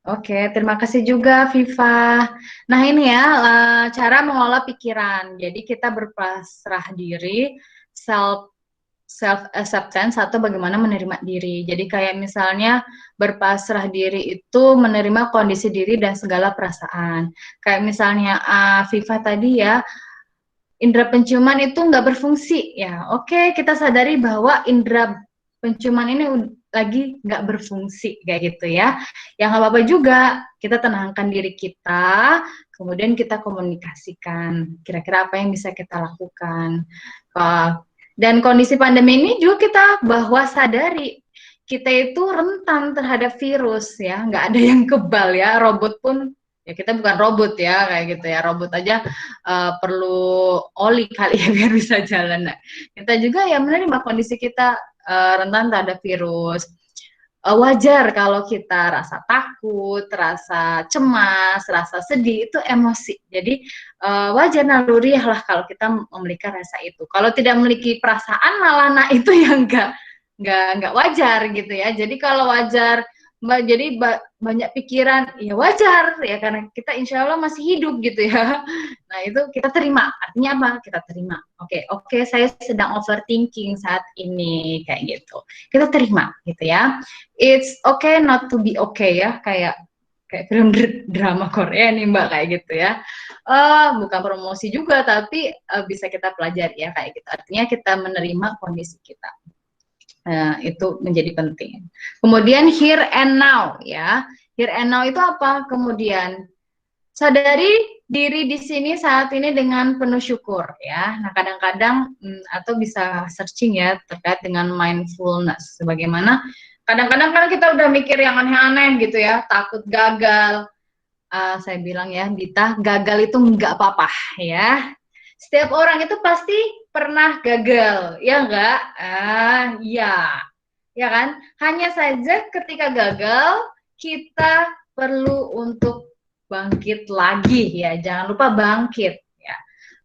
Oke, terima kasih juga Viva. Nah ini ya cara mengelola pikiran. Jadi kita berpasrah diri, self acceptance atau bagaimana menerima diri. Jadi kayak misalnya berpasrah diri itu menerima kondisi diri dan segala perasaan. Kayak misalnya Viva tadi ya, indera penciuman itu nggak berfungsi ya. Oke, kita sadari bahwa indera penciuman ini lagi nggak berfungsi kayak gitu ya. Yang nggak apa-apa juga, kita tenangkan diri kita, kemudian kita komunikasikan kira-kira apa yang bisa kita lakukan. Dan kondisi pandemi ini juga kita bahwa sadari kita itu rentan terhadap virus ya, nggak ada yang kebal ya, robot pun ya kita bukan robot ya kayak gitu ya, robot aja perlu oli kali ya biar bisa jalan. Nah, kita juga ya menerima kondisi kita rentan terhadap virus. Wajar kalau kita rasa takut, rasa cemas, rasa sedih, itu emosi. Jadi wajar, naluri lah kalau kita memiliki rasa itu. Kalau tidak memiliki perasaan malah, nah itu yang nggak wajar gitu ya. Jadi kalau wajar, jadi banyak pikiran, ya wajar ya, karena kita insya Allah masih hidup gitu ya. Nah itu kita terima. Artinya apa? Kita terima. Oke, saya sedang overthinking saat ini kayak gitu. Kita terima gitu ya. It's okay not to be okay ya, kayak film drama Korea nih Mbak kayak gitu ya. Bukan promosi juga, tapi bisa kita pelajari ya kayak gitu. Artinya kita menerima kondisi kita. Itu menjadi penting. Kemudian here and now ya. Here and now itu apa? Kemudian sadari diri di sini saat ini dengan penuh syukur ya. Nah, kadang-kadang atau bisa searching ya terkait dengan mindfulness. Sebagaimana kadang-kadang kan kita udah mikir yang aneh-aneh gitu ya, takut gagal. Saya bilang ya, Dita, gagal itu nggak apa-apa ya. Setiap orang itu pasti pernah gagal, ya enggak? Iya, ya kan? Hanya saja ketika gagal, kita perlu untuk bangkit lagi ya. Jangan lupa bangkit ya.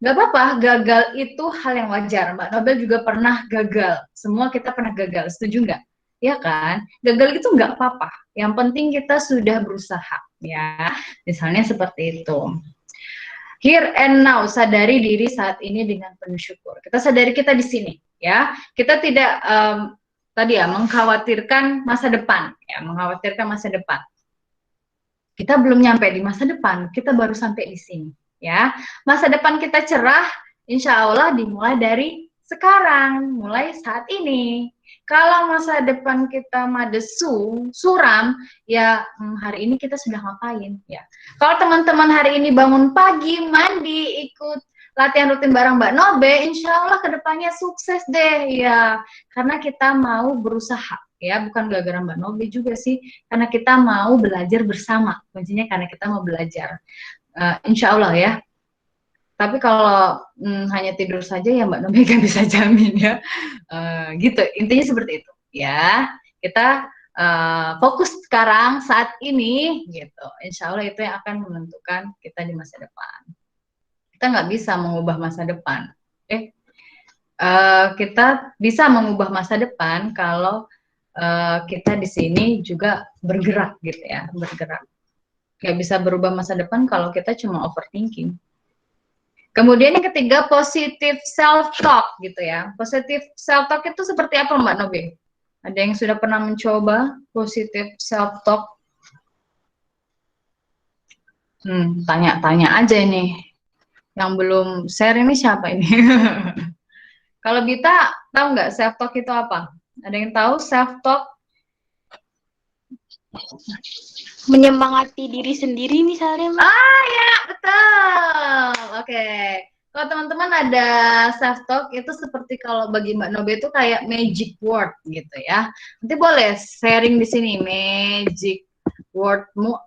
Nggak apa-apa, gagal itu hal yang wajar. Mbak Nobel juga pernah gagal. Semua kita pernah gagal, setuju nggak? Ya kan? Gagal itu nggak apa-apa. Yang penting kita sudah berusaha ya. Misalnya seperti itu. Here and now, sadari diri saat ini dengan penuh syukur. Kita sadari kita di sini, ya. Kita tidak tadi ya mengkhawatirkan masa depan, ya, mengkhawatirkan masa depan. Kita belum nyampe di masa depan, kita baru sampai di sini, ya. Masa depan kita cerah, insya Allah dimulai dari sekarang, mulai saat ini. Kalau masa depan kita madesu, suram, ya hari ini kita sudah ngapain ya. Kalau teman-teman hari ini bangun pagi, mandi, ikut latihan rutin bareng Mbak Nobe, insya Allah kedepannya sukses deh ya. Karena kita mau berusaha ya, bukan gara-gara Mbak Nobe juga sih, karena kita mau belajar bersama. Kuncinya karena kita mau belajar. Insya Allah ya. Tapi kalau hanya tidur saja ya Mbak Nomi kan bisa jamin ya, gitu. Intinya seperti itu ya. Kita fokus sekarang saat ini, gitu. Insya Allah itu yang akan menentukan kita di masa depan. Kita nggak bisa mengubah masa depan. Kita bisa mengubah masa depan kalau kita di sini juga bergerak, gitu ya, bergerak. Nggak bisa berubah masa depan kalau kita cuma overthinking. Kemudian yang ketiga, positive self-talk gitu ya. Positive self-talk itu seperti apa Mbak Nobe? Ada yang sudah pernah mencoba positive self-talk? Tanya-tanya aja ini. Yang belum share ini siapa ini? Kalau Bita, tahu nggak self-talk itu apa? Ada yang tahu self-talk? Menyemangati diri sendiri misalnya, Mbak. Ya, betul. Oke. Kalau teman-teman ada self-talk itu seperti kalau bagi Mbak Nobe itu kayak magic word gitu ya. Nanti boleh sharing di sini magic wordmu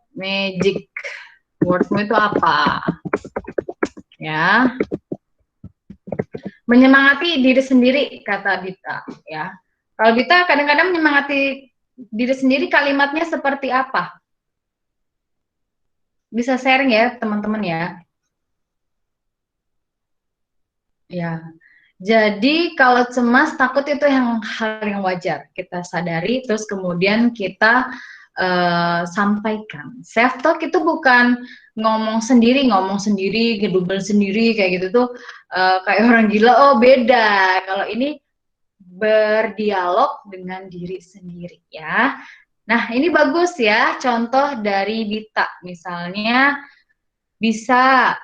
itu apa? Ya. Menyemangati diri sendiri kata Bita ya. Kalau Bita kadang-kadang menyemangati diri sendiri kalimatnya seperti apa? Bisa sharing ya teman-teman ya. Ya, jadi kalau cemas, takut itu hal yang wajar. Kita sadari, terus kemudian kita sampaikan. Self-talk itu bukan ngomong sendiri, ngedumel sendiri, kayak gitu tuh kayak orang gila, oh beda. Kalau ini berdialog dengan diri sendiri ya. Nah, ini bagus ya, contoh dari Bita. Misalnya, bisa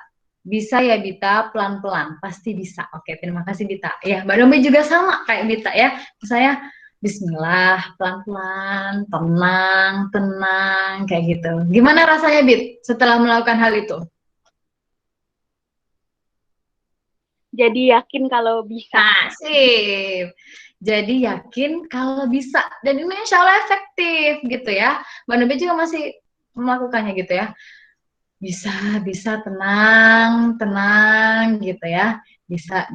ya Bita, pelan-pelan, pasti bisa. Oke, terima kasih Bita. Ya, Mbak Nomi juga sama kayak Bita ya. Misalnya, Bismillah, pelan-pelan, tenang, tenang, kayak gitu. Gimana rasanya, Bit, setelah melakukan hal itu? Jadi yakin kalau bisa. Sip. Jadi yakin kalau bisa. Dan ini insya Allah efektif gitu ya. Mbak Nabi juga masih melakukannya gitu ya. Bisa, tenang, tenang gitu ya. Bisa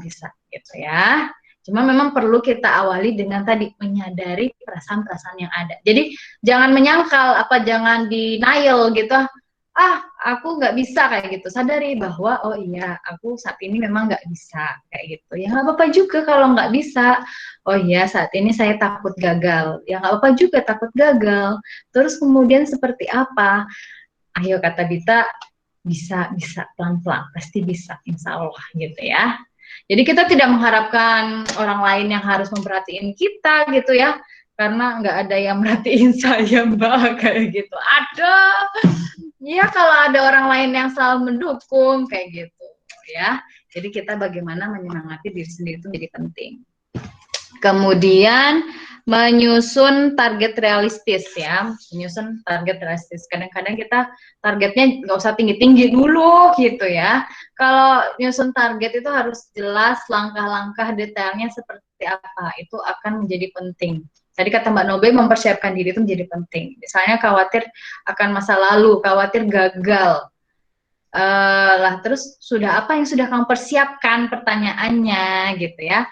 gitu ya. Cuma memang perlu kita awali dengan tadi menyadari perasaan-perasaan yang ada. Jadi jangan menyangkal, jangan denial gitu. Aku nggak bisa kayak gitu. Sadari bahwa oh iya, aku saat ini memang nggak bisa kayak gitu. Ya nggak apa-apa juga kalau nggak bisa. Oh iya, saat ini saya takut gagal. Ya nggak apa-apa juga takut gagal. Terus kemudian seperti apa? Ayo kata Bita, bisa pelan-pelan, pasti bisa, insya Allah gitu ya. Jadi kita tidak mengharapkan orang lain yang harus memperhatiin kita gitu ya, karena nggak ada yang merhatiin saya Mbak kayak gitu. Ada, ya kalau ada orang lain yang selalu mendukung kayak gitu ya. Jadi kita bagaimana menyemangati diri sendiri itu menjadi penting. Kemudian menyusun target realistis ya, menyusun target realistis. Kadang-kadang kita targetnya nggak usah tinggi-tinggi dulu gitu ya. Kalau nyusun target itu harus jelas langkah-langkah detailnya seperti apa, itu akan menjadi penting. Tadi kata Mbak Nobe, mempersiapkan diri itu menjadi penting. Misalnya khawatir akan masa lalu, khawatir gagal. Terus sudah apa yang sudah kamu persiapkan pertanyaannya gitu ya.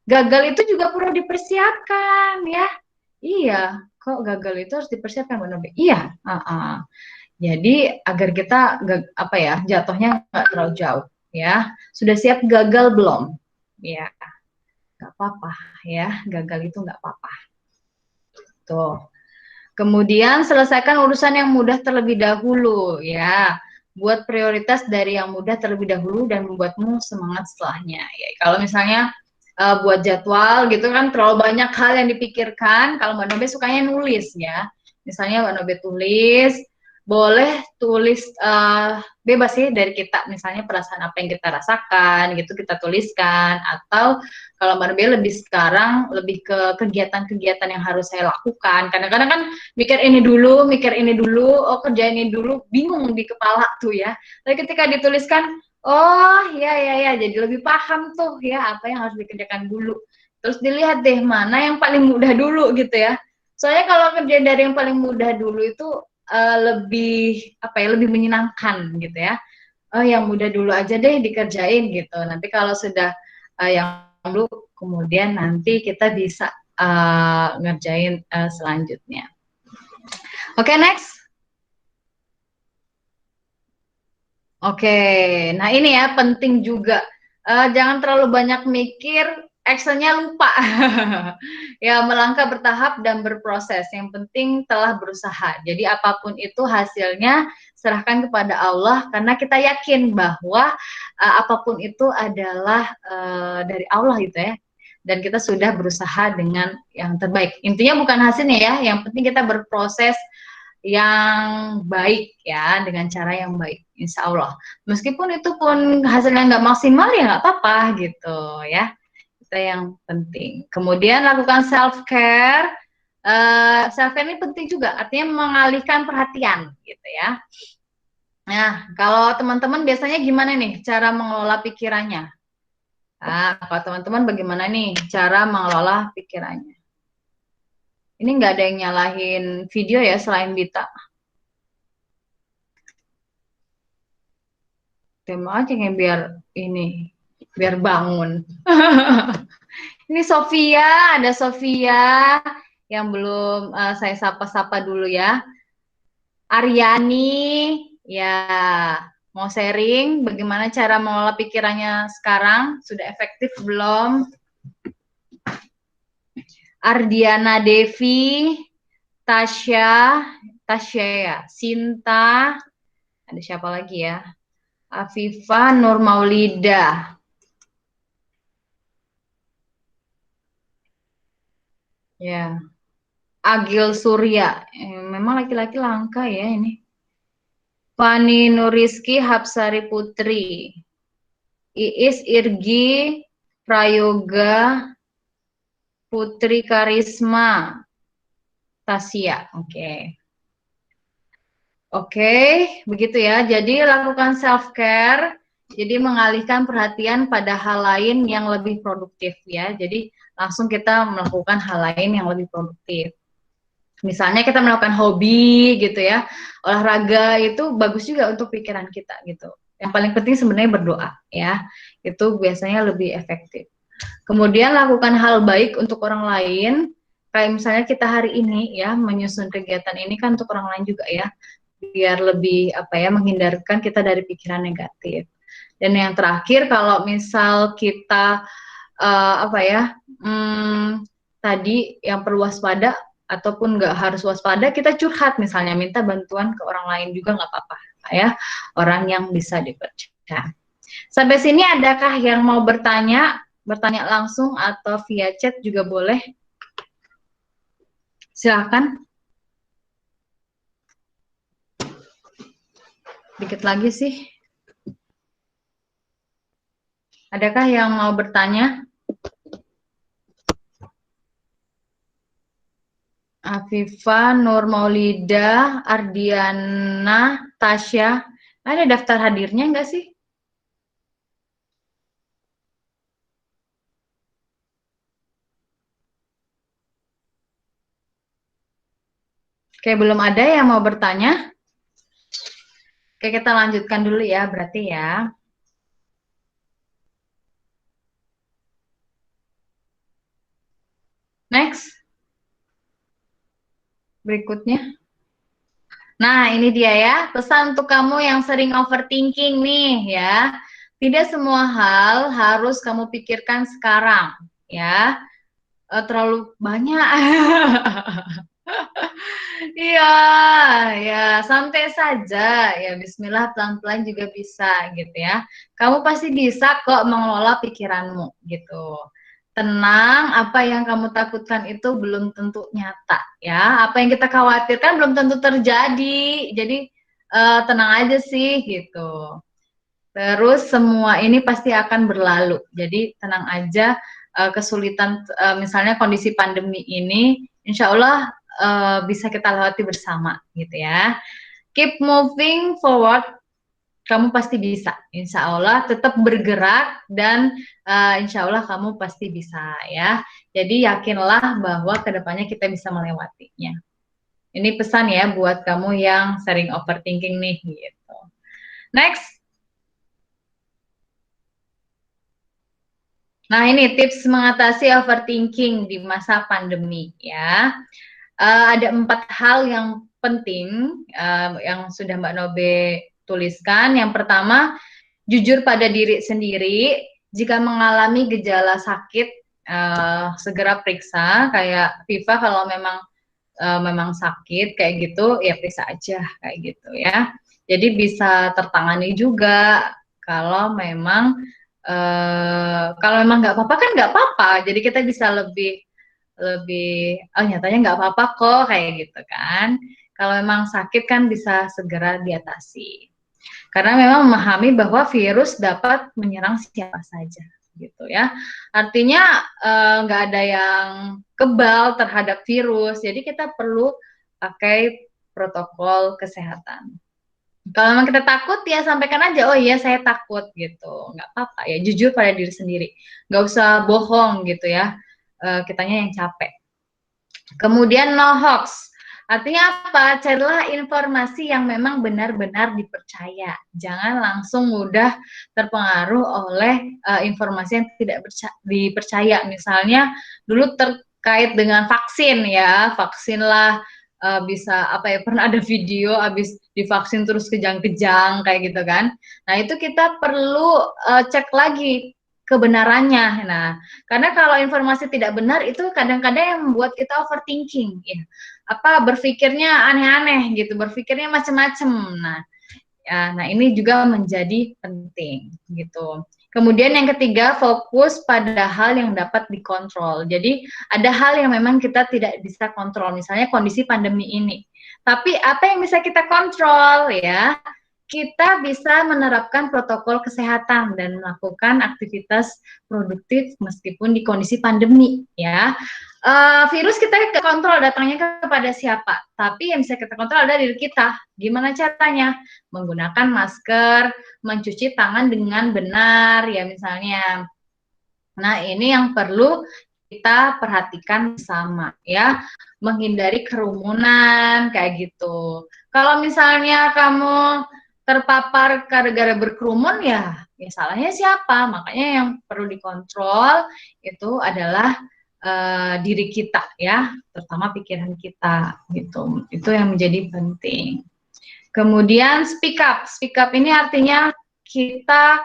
Gagal itu juga perlu dipersiapkan ya. Iya, kok gagal itu harus dipersiapkan Mbak Nobe? Iya, jadi agar kita jatuhnya nggak terlalu jauh ya. Sudah siap gagal belum? Ya, nggak apa-apa ya, gagal itu nggak apa-apa. Tuh. Kemudian selesaikan urusan yang mudah terlebih dahulu ya. Buat prioritas dari yang mudah terlebih dahulu dan membuatmu semangat setelahnya. Ya, kalau misalnya buat jadwal gitu kan terlalu banyak hal yang dipikirkan. Kalau Mbak Nobe sukanya nulis ya. Misalnya Mbak Nobe tulis, boleh tulis bebas sih dari kita. Misalnya perasaan apa yang kita rasakan gitu kita tuliskan. Atau kalau Mbak Nobe lebih ke kegiatan-kegiatan yang harus saya lakukan. Kadang-kadang kan mikir ini dulu, kerja ini dulu, bingung di kepala tuh ya. Tapi ketika dituliskan, oh ya, jadi lebih paham tuh ya apa yang harus dikerjakan dulu. Terus dilihat deh mana yang paling mudah dulu gitu ya. Soalnya kalau kerja dari yang paling mudah dulu itu lebih menyenangkan gitu ya. Oh yang mudah dulu aja deh dikerjain gitu. Nanti kalau sudah yang dulu kemudian nanti kita bisa ngerjain selanjutnya. Oke, next. Oke, nah ini ya penting juga. Jangan terlalu banyak mikir, actionnya lupa. Ya, melangkah bertahap dan berproses. Yang penting telah berusaha. Jadi apapun itu hasilnya serahkan kepada Allah karena kita yakin bahwa apapun itu adalah dari Allah gitu ya. Dan kita sudah berusaha dengan yang terbaik. Intinya bukan hasilnya ya, yang penting kita berproses yang baik ya, dengan cara yang baik, insya Allah. Meskipun itu pun hasilnya nggak maksimal ya nggak apa-apa gitu ya. Itu yang penting. Kemudian lakukan self care. Self care ini penting juga, artinya mengalihkan perhatian gitu ya. Nah, kalau teman-teman biasanya gimana nih cara mengelola pikirannya? Kalau teman-teman bagaimana nih cara mengelola pikirannya? Ini nggak ada yang nyalahin video ya selain Bita. Tema aja yang biar bangun. Ini Sofia, ada Sofia yang belum saya sapa-sapa dulu ya. Aryani, ya mau sharing bagaimana cara mengelola pikirannya sekarang, sudah efektif belum? Ardiana Devi, Tasya ya, Sinta, ada siapa lagi ya? Afifah Nur Maulida. Ya. Agil Surya. Memang laki-laki langka ya ini. Fani Nuriski Hapsari Putri. Iis Irgi Prayoga Putri Karisma Tasya. Oke, begitu ya. Jadi lakukan self care. Jadi mengalihkan perhatian pada hal lain yang lebih produktif ya. Jadi langsung kita melakukan hal lain yang lebih produktif. Misalnya kita melakukan hobi gitu ya. Olahraga itu bagus juga untuk pikiran kita gitu. Yang paling penting sebenarnya berdoa ya. Itu biasanya lebih efektif. Kemudian lakukan hal baik untuk orang lain. Kayak misalnya kita hari ini ya menyusun kegiatan ini kan untuk orang lain juga ya. Biar lebih menghindarkan kita dari pikiran negatif. Dan yang terakhir kalau misal kita tadi yang perlu waspada ataupun nggak harus waspada, kita curhat misalnya minta bantuan ke orang lain juga nggak apa-apa ya, orang yang bisa dipercaya. Sampai sini adakah yang mau bertanya langsung atau via chat juga boleh? Silakan. Dikit lagi sih. Adakah yang mau bertanya? Afifa, Nur Maulida, Ardiana, Tasya. Ada daftar hadirnya nggak sih? Oke, belum ada yang mau bertanya? Oke, kita lanjutkan dulu ya, berarti ya. Next. Berikutnya. Nah, ini dia ya, pesan untuk kamu yang sering overthinking nih ya. Tidak semua hal harus kamu pikirkan sekarang ya. Terlalu banyak. Iya, ya santai saja ya. Bismillah, pelan-pelan juga bisa gitu ya. Kamu pasti bisa kok mengelola pikiranmu gitu. Tenang, apa yang kamu takutkan itu belum tentu nyata ya. Apa yang kita khawatirkan belum tentu terjadi. Jadi tenang aja sih gitu. Terus semua ini pasti akan berlalu. Jadi tenang aja. Kesulitan misalnya kondisi pandemi ini, insya Allah bisa kita lewati bersama gitu ya. Keep moving forward. Kamu pasti bisa, insya Allah tetap bergerak dan insya Allah kamu pasti bisa ya. Jadi yakinlah bahwa kedepannya kita bisa melewatinya. Ini pesan ya buat kamu yang sering overthinking nih gitu. Next. Nah ini tips mengatasi overthinking di masa pandemi ya. Ada 4 hal yang penting yang sudah Mbak Nobe tuliskan. Yang pertama, jujur pada diri sendiri. Jika mengalami gejala sakit, segera periksa. Kayak Viva kalau memang sakit kayak gitu, ya periksa aja kayak gitu ya. Jadi bisa tertangani juga. Kalau memang nggak apa-apa kan nggak apa-apa. Jadi kita bisa lebih nyatanya nggak apa-apa kok kayak gitu kan. Kalau memang sakit kan bisa segera diatasi. Karena memang memahami bahwa virus dapat menyerang siapa saja gitu ya. Artinya nggak ada yang kebal terhadap virus. Jadi kita perlu pakai protokol kesehatan. Kalau memang kita takut ya sampaikan aja, oh iya saya takut gitu, nggak apa-apa ya, jujur pada diri sendiri, nggak usah bohong gitu ya, kitanya yang capek. Kemudian no hoax, artinya apa? Carilah informasi yang memang benar-benar dipercaya, jangan langsung mudah terpengaruh oleh informasi yang tidak dipercaya. Misalnya dulu terkait dengan vaksin ya, vaksin lah. Bisa pernah ada video habis divaksin terus kejang-kejang kayak gitu kan. Nah itu kita perlu cek lagi kebenarannya. Nah karena kalau informasi tidak benar itu kadang-kadang yang membuat kita overthinking ya. Berpikirnya aneh-aneh gitu, berpikirnya macam-macam. Nah ini juga menjadi penting gitu. Kemudian yang ketiga, fokus pada hal yang dapat dikontrol. Jadi ada hal yang memang kita tidak bisa kontrol, misalnya kondisi pandemi ini. Tapi apa yang bisa kita kontrol ya? kita bisa menerapkan protokol kesehatan dan melakukan aktivitas produktif meskipun di kondisi pandemi ya. Virus kita kontrol datangnya kepada siapa, tapi yang bisa kita kontrol adalah diri kita. Gimana caranya? Menggunakan masker, mencuci tangan dengan benar ya misalnya. Nah, ini yang perlu kita perhatikan bersama ya, menghindari kerumunan kayak gitu. Kalau misalnya kamu terpapar gara-gara berkerumun ya salahnya siapa? Makanya yang perlu dikontrol itu adalah diri kita ya, terutama pikiran kita gitu. Itu yang menjadi penting. Kemudian speak up ini artinya kita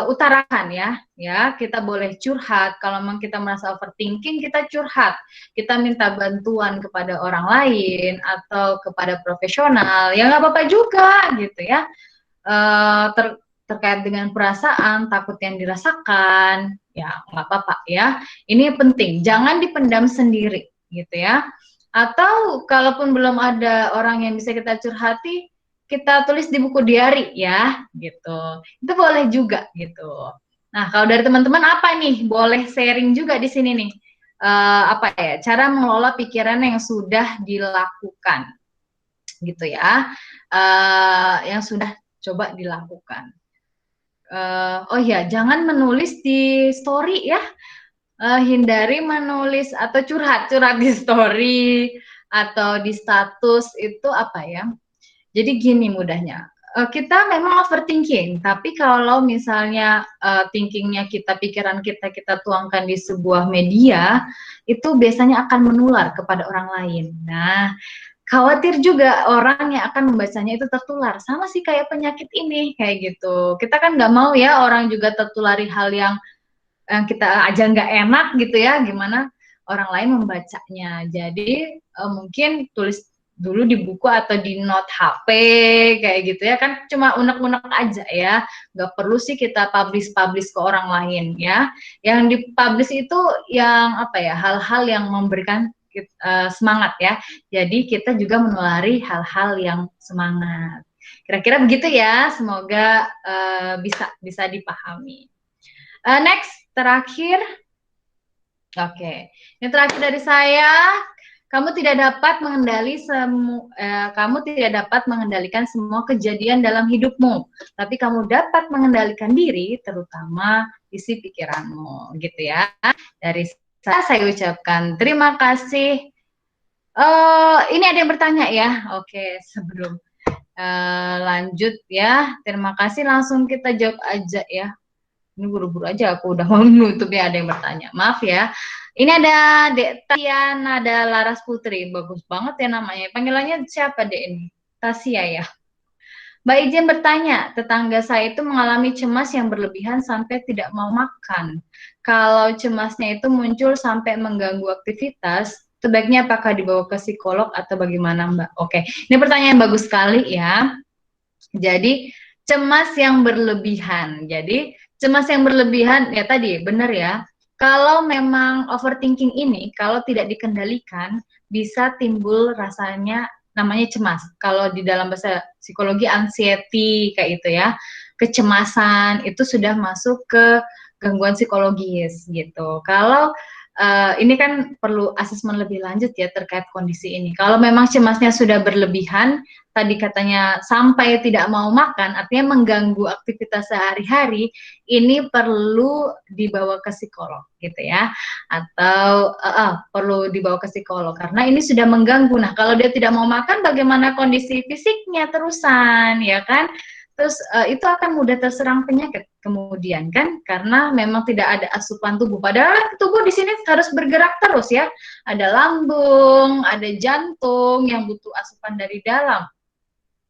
utarakan ya kita boleh curhat. Kalau memang kita merasa overthinking, kita curhat, kita minta bantuan kepada orang lain atau kepada profesional, ya nggak apa-apa juga gitu ya. Terkait dengan perasaan takut yang dirasakan, ya nggak apa-apa ya. Ini penting, jangan dipendam sendiri gitu ya. Atau kalaupun belum ada orang yang bisa kita curhati, kita tulis di buku diary ya, gitu. Itu boleh juga gitu. Nah, kalau dari teman-teman apa nih? Boleh sharing juga di sini nih. Apa ya? Cara mengelola pikiran yang sudah dilakukan, gitu ya. Yang sudah coba dilakukan. Oh ya, jangan menulis di story ya. Hindari menulis atau curhat di story atau di status itu apa ya? Jadi gini mudahnya, kita memang overthinking, tapi kalau misalnya thinkingnya pikiran kita tuangkan di sebuah media, itu biasanya akan menular kepada orang lain. Nah, khawatir juga orang yang akan membacanya itu tertular, sama sih kayak penyakit ini, kayak gitu. Kita kan nggak mau ya orang juga tertulari hal yang kita aja nggak enak gitu ya, gimana orang lain membacanya. Jadi mungkin tulis dulu di buku atau di note HP kayak gitu ya, kan cuma unek-unek aja ya, nggak perlu sih kita publish ke orang lain ya. Yang dipublish itu yang apa ya, hal-hal yang memberikan semangat ya, jadi kita juga menulari hal-hal yang semangat. Kira-kira begitu ya, semoga bisa dipahami. Next, terakhir. Oke, yang terakhir dari saya, kamu tidak dapat mengendalikan semua kejadian dalam hidupmu, tapi kamu dapat mengendalikan diri, terutama isi pikiranmu, gitu ya. Dari saya ucapkan terima kasih. Ini ada yang bertanya ya. Oke, sebelum lanjut ya, terima kasih, langsung kita jawab aja ya. Ini buru-buru aja aku udah mau menutup ya, ada yang bertanya. Maaf ya. Ini ada Dek Tiana, ada Laras Putri. Bagus banget ya namanya. Panggilannya siapa Dek ini? Tasia ya. Mbak Ijen bertanya, tetangga saya itu mengalami cemas yang berlebihan sampai tidak mau makan. Kalau cemasnya itu muncul sampai mengganggu aktivitas, sebaiknya apakah dibawa ke psikolog atau bagaimana Mbak? Oke, ini pertanyaan bagus sekali ya. Jadi, cemas yang berlebihan. Jadi, cemas yang berlebihan, ya tadi, benar ya. Kalau memang overthinking ini, kalau tidak dikendalikan, bisa timbul rasanya namanya cemas. Kalau di dalam bahasa psikologi, anxiety, kayak itu ya. Kecemasan, itu sudah masuk ke gangguan psikologis, gitu. Kalau ini kan perlu asesmen lebih lanjut ya terkait kondisi ini. Kalau memang cemasnya sudah berlebihan, tadi katanya sampai tidak mau makan, artinya mengganggu aktivitas sehari-hari, ini perlu dibawa ke psikolog gitu ya, atau perlu dibawa ke psikolog karena ini sudah mengganggu. Nah, kalau dia tidak mau makan, bagaimana kondisi fisiknya terusan, ya kan? Terus itu akan mudah terserang penyakit kemudian kan, karena memang tidak ada asupan tubuh. Padahal tubuh di sini harus bergerak terus ya. Ada lambung, ada jantung yang butuh asupan dari dalam.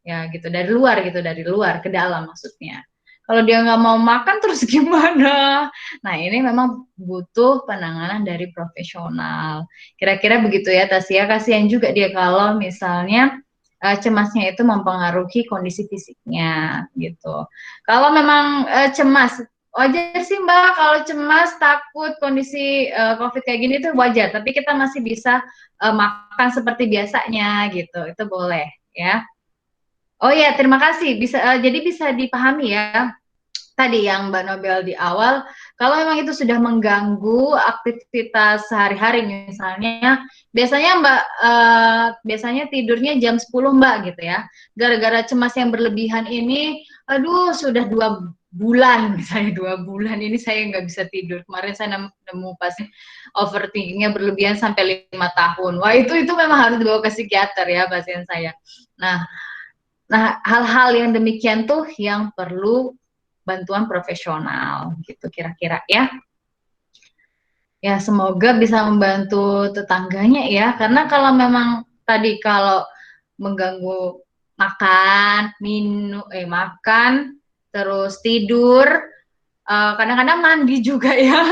Ya gitu, dari luar ke dalam maksudnya. Kalau dia nggak mau makan terus gimana? Nah ini memang butuh penanganan dari profesional. Kira-kira begitu ya Tasia, kasihan juga dia kalau misalnya cemasnya itu mempengaruhi kondisi fisiknya gitu. Kalau memang cemas, wajar sih Mbak kalau cemas, takut kondisi COVID kayak gini itu wajar, tapi kita masih bisa makan seperti biasanya gitu, itu boleh ya. Oh ya, terima kasih. Jadi bisa dipahami ya. Tadi yang Mbak Nobel di awal, kalau memang itu sudah mengganggu aktivitas sehari-hari misalnya, biasanya tidurnya jam 10 Mbak gitu ya. Gara-gara cemas yang berlebihan ini, aduh sudah 2 bulan, misalnya 2 bulan ini saya nggak bisa tidur. Kemarin saya nemu pasien overthinkingnya berlebihan sampai 5 tahun. Wah itu memang harus dibawa ke psikiater ya pasien saya. Nah, hal-hal yang demikian tuh yang perlu bantuan profesional gitu kira-kira ya. Ya semoga bisa membantu tetangganya ya, karena kalau memang tadi kalau mengganggu makan, terus tidur, kadang-kadang mandi juga ya.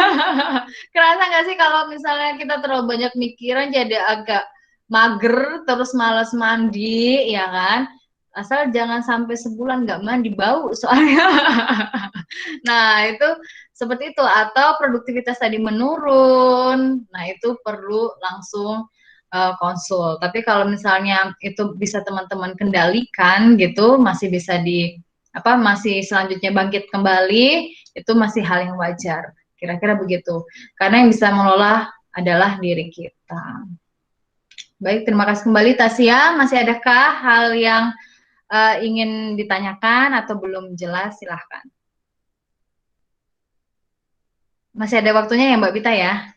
Kerasa nggak sih kalau misalnya kita terlalu banyak mikiran jadi agak mager, terus malas mandi, ya kan? Asal jangan sampai sebulan nggak mandi, bau soalnya. Nah, itu seperti itu. Atau produktivitas tadi menurun, nah itu perlu langsung konsul. Tapi kalau misalnya itu bisa teman-teman kendalikan gitu, masih bisa masih selanjutnya bangkit kembali, itu masih hal yang wajar. Kira-kira begitu. Karena yang bisa mengelola adalah diri kita. Baik, terima kasih kembali Tasya. Masih adakah hal yang ingin ditanyakan atau belum jelas? Silahkan. Masih ada waktunya ya Mbak Bita ya?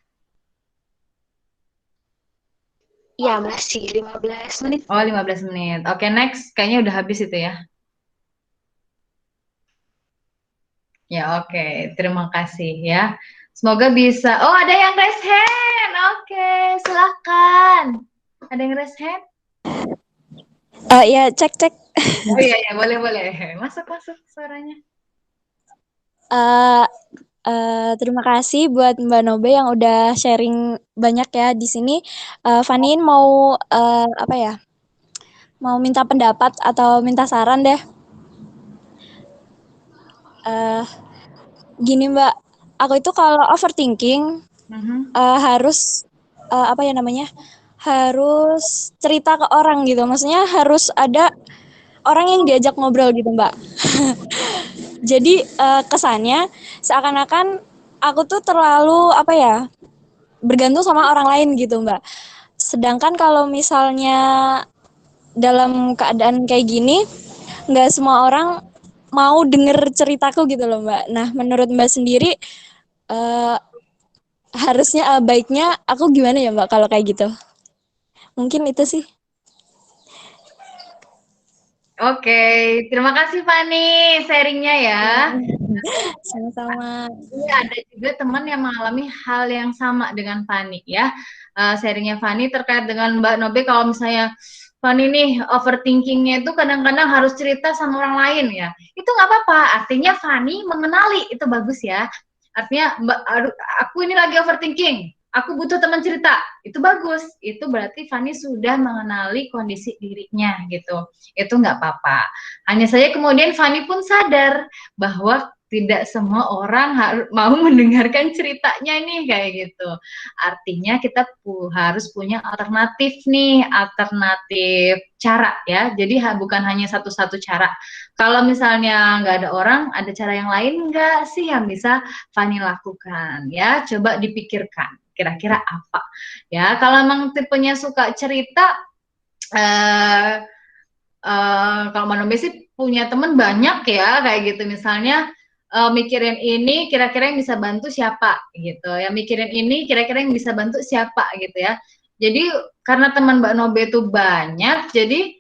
Ya, masih 15 menit. Oh, 15 menit. Oke, next. Kayaknya udah habis itu ya. Ya, oke. Terima kasih ya. Semoga bisa. Oh, ada yang raise hand. Oke, silahkan. Ada yang raise hand? Ya, cek. Oh iya, ya, boleh. Masuk suaranya. Terima kasih buat Mbak Nobe yang udah sharing banyak ya di sini. Fani mau mau minta pendapat atau minta saran deh. Gini Mbak, aku itu kalau overthinking harus harus cerita ke orang gitu. Maksudnya harus ada orang yang diajak ngobrol gitu Mbak. Jadi kesannya seakan-akan aku tuh terlalu bergantung sama orang lain gitu Mbak. Sedangkan kalau misalnya dalam keadaan kayak gini, nggak semua orang mau denger ceritaku gitu loh Mbak. Nah menurut Mbak sendiri harusnya baiknya aku gimana ya Mbak kalau kayak gitu? Mungkin itu sih. Oke, terima kasih Fani sharingnya ya. Sama-sama. Ini ada juga teman yang mengalami hal yang sama dengan Fani ya. Sharingnya Fani terkait dengan Mbak Nobe, kalau misalnya Fani nih overthinkingnya itu kadang-kadang harus cerita sama orang lain ya. Itu nggak apa-apa, artinya Fani mengenali, itu bagus ya. Artinya aku ini lagi overthinking, aku butuh teman cerita, itu bagus. Itu berarti Fani sudah mengenali kondisi dirinya gitu. Itu nggak apa-apa. Hanya saja kemudian Fani pun sadar bahwa tidak semua orang mau mendengarkan ceritanya nih kayak gitu. Artinya kita harus punya alternatif nih, alternatif cara ya. Jadi bukan hanya satu-satu cara. Kalau misalnya nggak ada orang, ada cara yang lain nggak sih yang bisa Fani lakukan ya? Coba dipikirkan kira-kira apa ya. Kalau memang tipenya suka cerita, kalau Manombe sih punya temen banyak ya kayak gitu. Misalnya mikirin ini kira-kira yang bisa bantu siapa gitu ya, mikirin ini kira-kira yang bisa bantu siapa gitu ya. Jadi karena teman Mbak Nobe itu banyak, jadi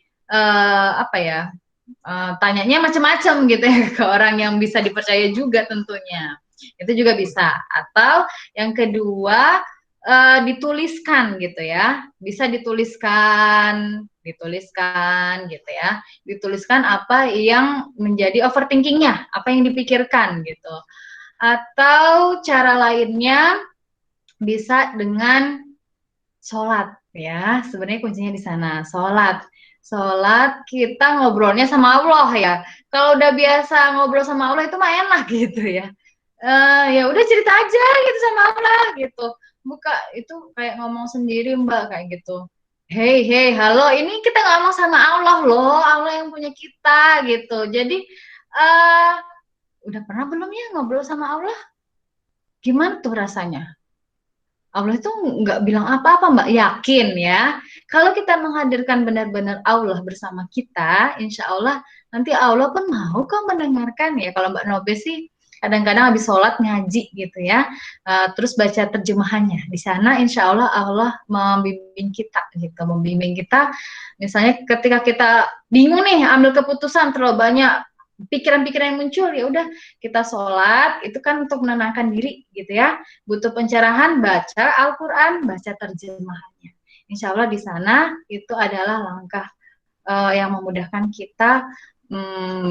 tanyanya macam-macam gitu ya ke orang yang bisa dipercaya juga tentunya. Itu juga bisa. Atau yang kedua, dituliskan gitu ya, bisa dituliskan gitu ya, dituliskan apa yang menjadi overthinkingnya, apa yang dipikirkan gitu. Atau cara lainnya bisa dengan sholat ya, sebenarnya kuncinya di sana, sholat kita ngobrolnya sama Allah ya. Kalau udah biasa ngobrol sama Allah itu mah enak gitu ya. Ya udah cerita aja gitu sama Allah gitu. Buka itu kayak ngomong sendiri Mbak kayak gitu. Hey, halo, ini kita ngomong sama Allah loh, Allah yang punya kita gitu. Jadi, udah pernah belum ya ngobrol sama Allah? Gimana tuh rasanya? Allah itu nggak bilang apa-apa, Mbak. Yakin ya. Kalau kita menghadirkan benar-benar Allah bersama kita, insya Allah nanti Allah pun mau kok mendengarkan ya. Kalau Mbak Nobe sih kadang-kadang habis sholat ngaji gitu ya, terus baca terjemahannya. Di sana insya Allah Allah membimbing kita gitu, membimbing kita. Misalnya ketika kita bingung nih ambil keputusan terlalu banyak pikiran-pikiran yang muncul, ya udah kita sholat itu kan untuk menenangkan diri gitu ya, butuh pencerahan, baca Al-Quran, baca terjemahannya. Insya Allah di sana itu adalah langkah yang memudahkan kita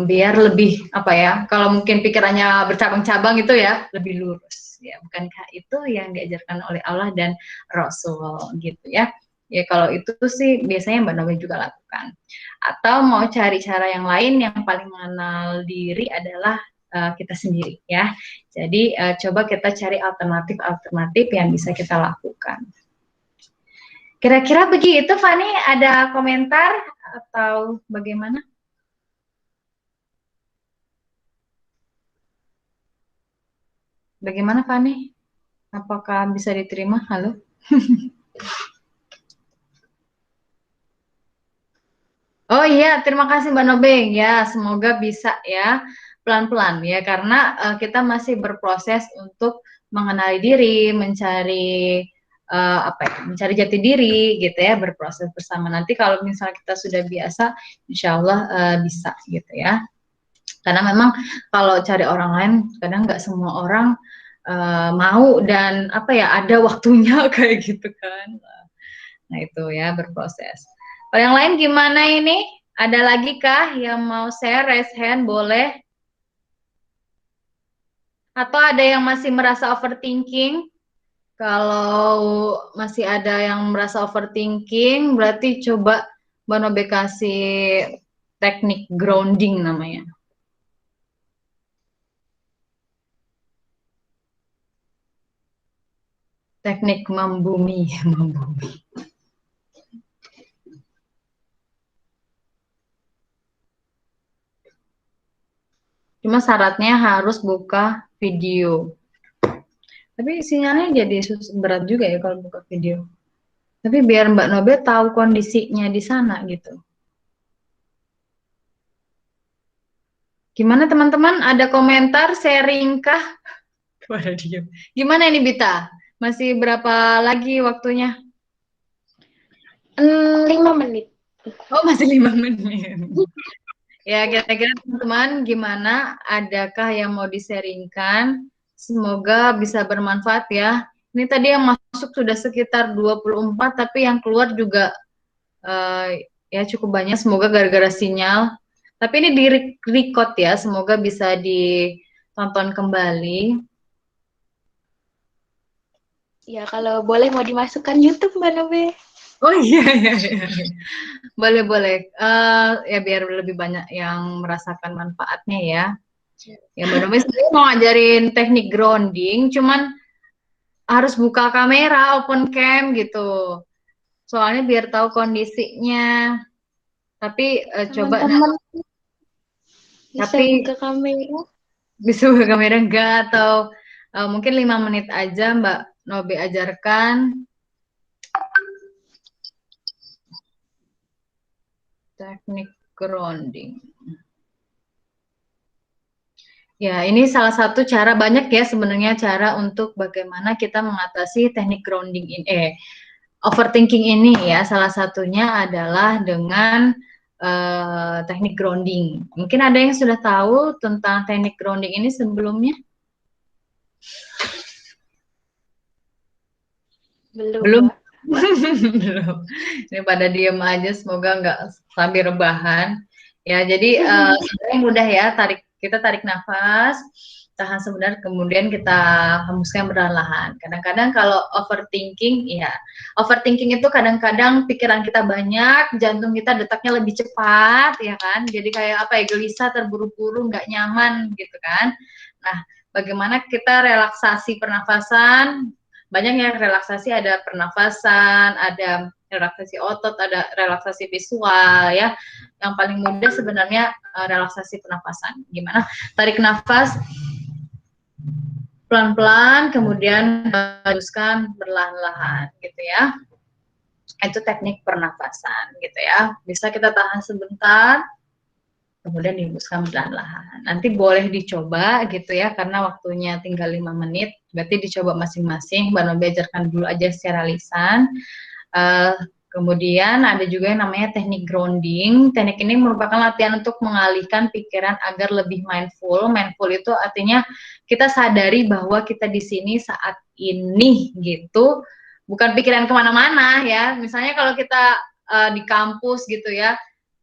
biar lebih apa ya, kalau mungkin pikirannya bercabang-cabang itu ya lebih lurus ya. Bukankah itu yang diajarkan oleh Allah dan Rasul gitu ya. Ya kalau itu sih biasanya Mbak Nobe juga lakukan. Atau mau cari cara yang lain, yang paling mengenal diri adalah kita sendiri ya. Jadi coba kita cari alternatif-alternatif yang bisa kita lakukan. Kira-kira begitu, Fani, ada komentar atau bagaimana? Bagaimana, Fani? Apakah bisa diterima? Halo? Oh iya, terima kasih Mbak Nobeng ya. Semoga bisa ya pelan-pelan ya, karena kita masih berproses untuk mengenali diri, mencari apa ya, mencari jati diri gitu ya, berproses bersama. Nanti kalau misalnya kita sudah biasa, insya Allah bisa gitu ya. Karena memang kalau cari orang lain, kadang nggak semua orang mau dan apa ya, ada waktunya kayak gitu kan. Nah itu ya, berproses. Kalau yang lain gimana ini? Ada lagi kah yang mau share, raise hand, boleh? Atau ada yang masih merasa overthinking? Kalau masih ada yang merasa overthinking, berarti coba Mbak Nobe kasih teknik grounding namanya. Teknik membumi, membumi. Cuma syaratnya harus buka video. Tapi sinyalnya jadi berat juga ya kalau buka video. Tapi biar Mbak Nobe tahu kondisinya di sana gitu. Gimana teman-teman? Ada komentar, sharing kah? Kepada diem. Gimana ini Bita? Masih berapa lagi waktunya? 5 menit. Oh, masih 5 menit. Ya, kira-kira teman-teman gimana? Adakah yang mau di-sharingkan? Semoga bisa bermanfaat ya. Ini tadi yang masuk sudah sekitar 24, tapi yang keluar juga ya cukup banyak. Semoga gara-gara sinyal. Tapi ini di-record ya, semoga bisa ditonton kembali. Ya, kalau boleh mau dimasukkan YouTube, Mbak Nobe. Oh iya. Boleh. Ya biar lebih banyak yang merasakan manfaatnya ya. Ya Mbak Nobe sendiri mau ngajarin teknik grounding, cuman harus buka kamera, open cam gitu. Soalnya biar tahu kondisinya. Tapi coba bisa buka kamera. Bisa buka kamera enggak, atau mungkin 5 menit aja Mbak Nobe ajarkan. Teknik grounding. Ya, ini salah satu cara, banyak ya sebenarnya cara untuk bagaimana kita mengatasi teknik grounding ini, overthinking ini ya. Salah satunya adalah dengan teknik grounding. Mungkin ada yang sudah tahu tentang teknik grounding ini sebelumnya? Belum. Belum. Ini pada diem aja, semoga nggak sambil rebahan. Ya, jadi sebenarnya mudah ya, kita tarik nafas, tahan sebentar, kemudian kita hembuskan perlahan. Kadang-kadang kalau overthinking, ya overthinking itu kadang-kadang pikiran kita banyak, jantung kita detaknya lebih cepat, ya kan? Jadi kayak apa ya, gelisah, terburu-buru, nggak nyaman gitu kan? Nah, bagaimana kita relaksasi pernafasan, banyak yang relaksasi, ada pernafasan, ada relaksasi otot, ada relaksasi visual ya. Yang paling mudah sebenarnya relaksasi pernafasan. Gimana? Tarik nafas pelan-pelan, kemudian hembuskan perlahan-lahan gitu ya. Itu teknik pernafasan gitu ya. Bisa kita tahan sebentar, kemudian dihembuskan perlahan-lahan. Nanti boleh dicoba gitu ya, karena waktunya tinggal 5 menit. Berarti dicoba masing-masing. Mbak Nobe ajarkan dulu aja secara lisan. Kemudian ada juga yang namanya teknik grounding. Teknik ini merupakan latihan untuk mengalihkan pikiran agar lebih mindful. Mindful itu artinya kita sadari bahwa kita di sini saat ini gitu. Bukan pikiran kemana-mana ya. Misalnya kalau kita di kampus gitu ya,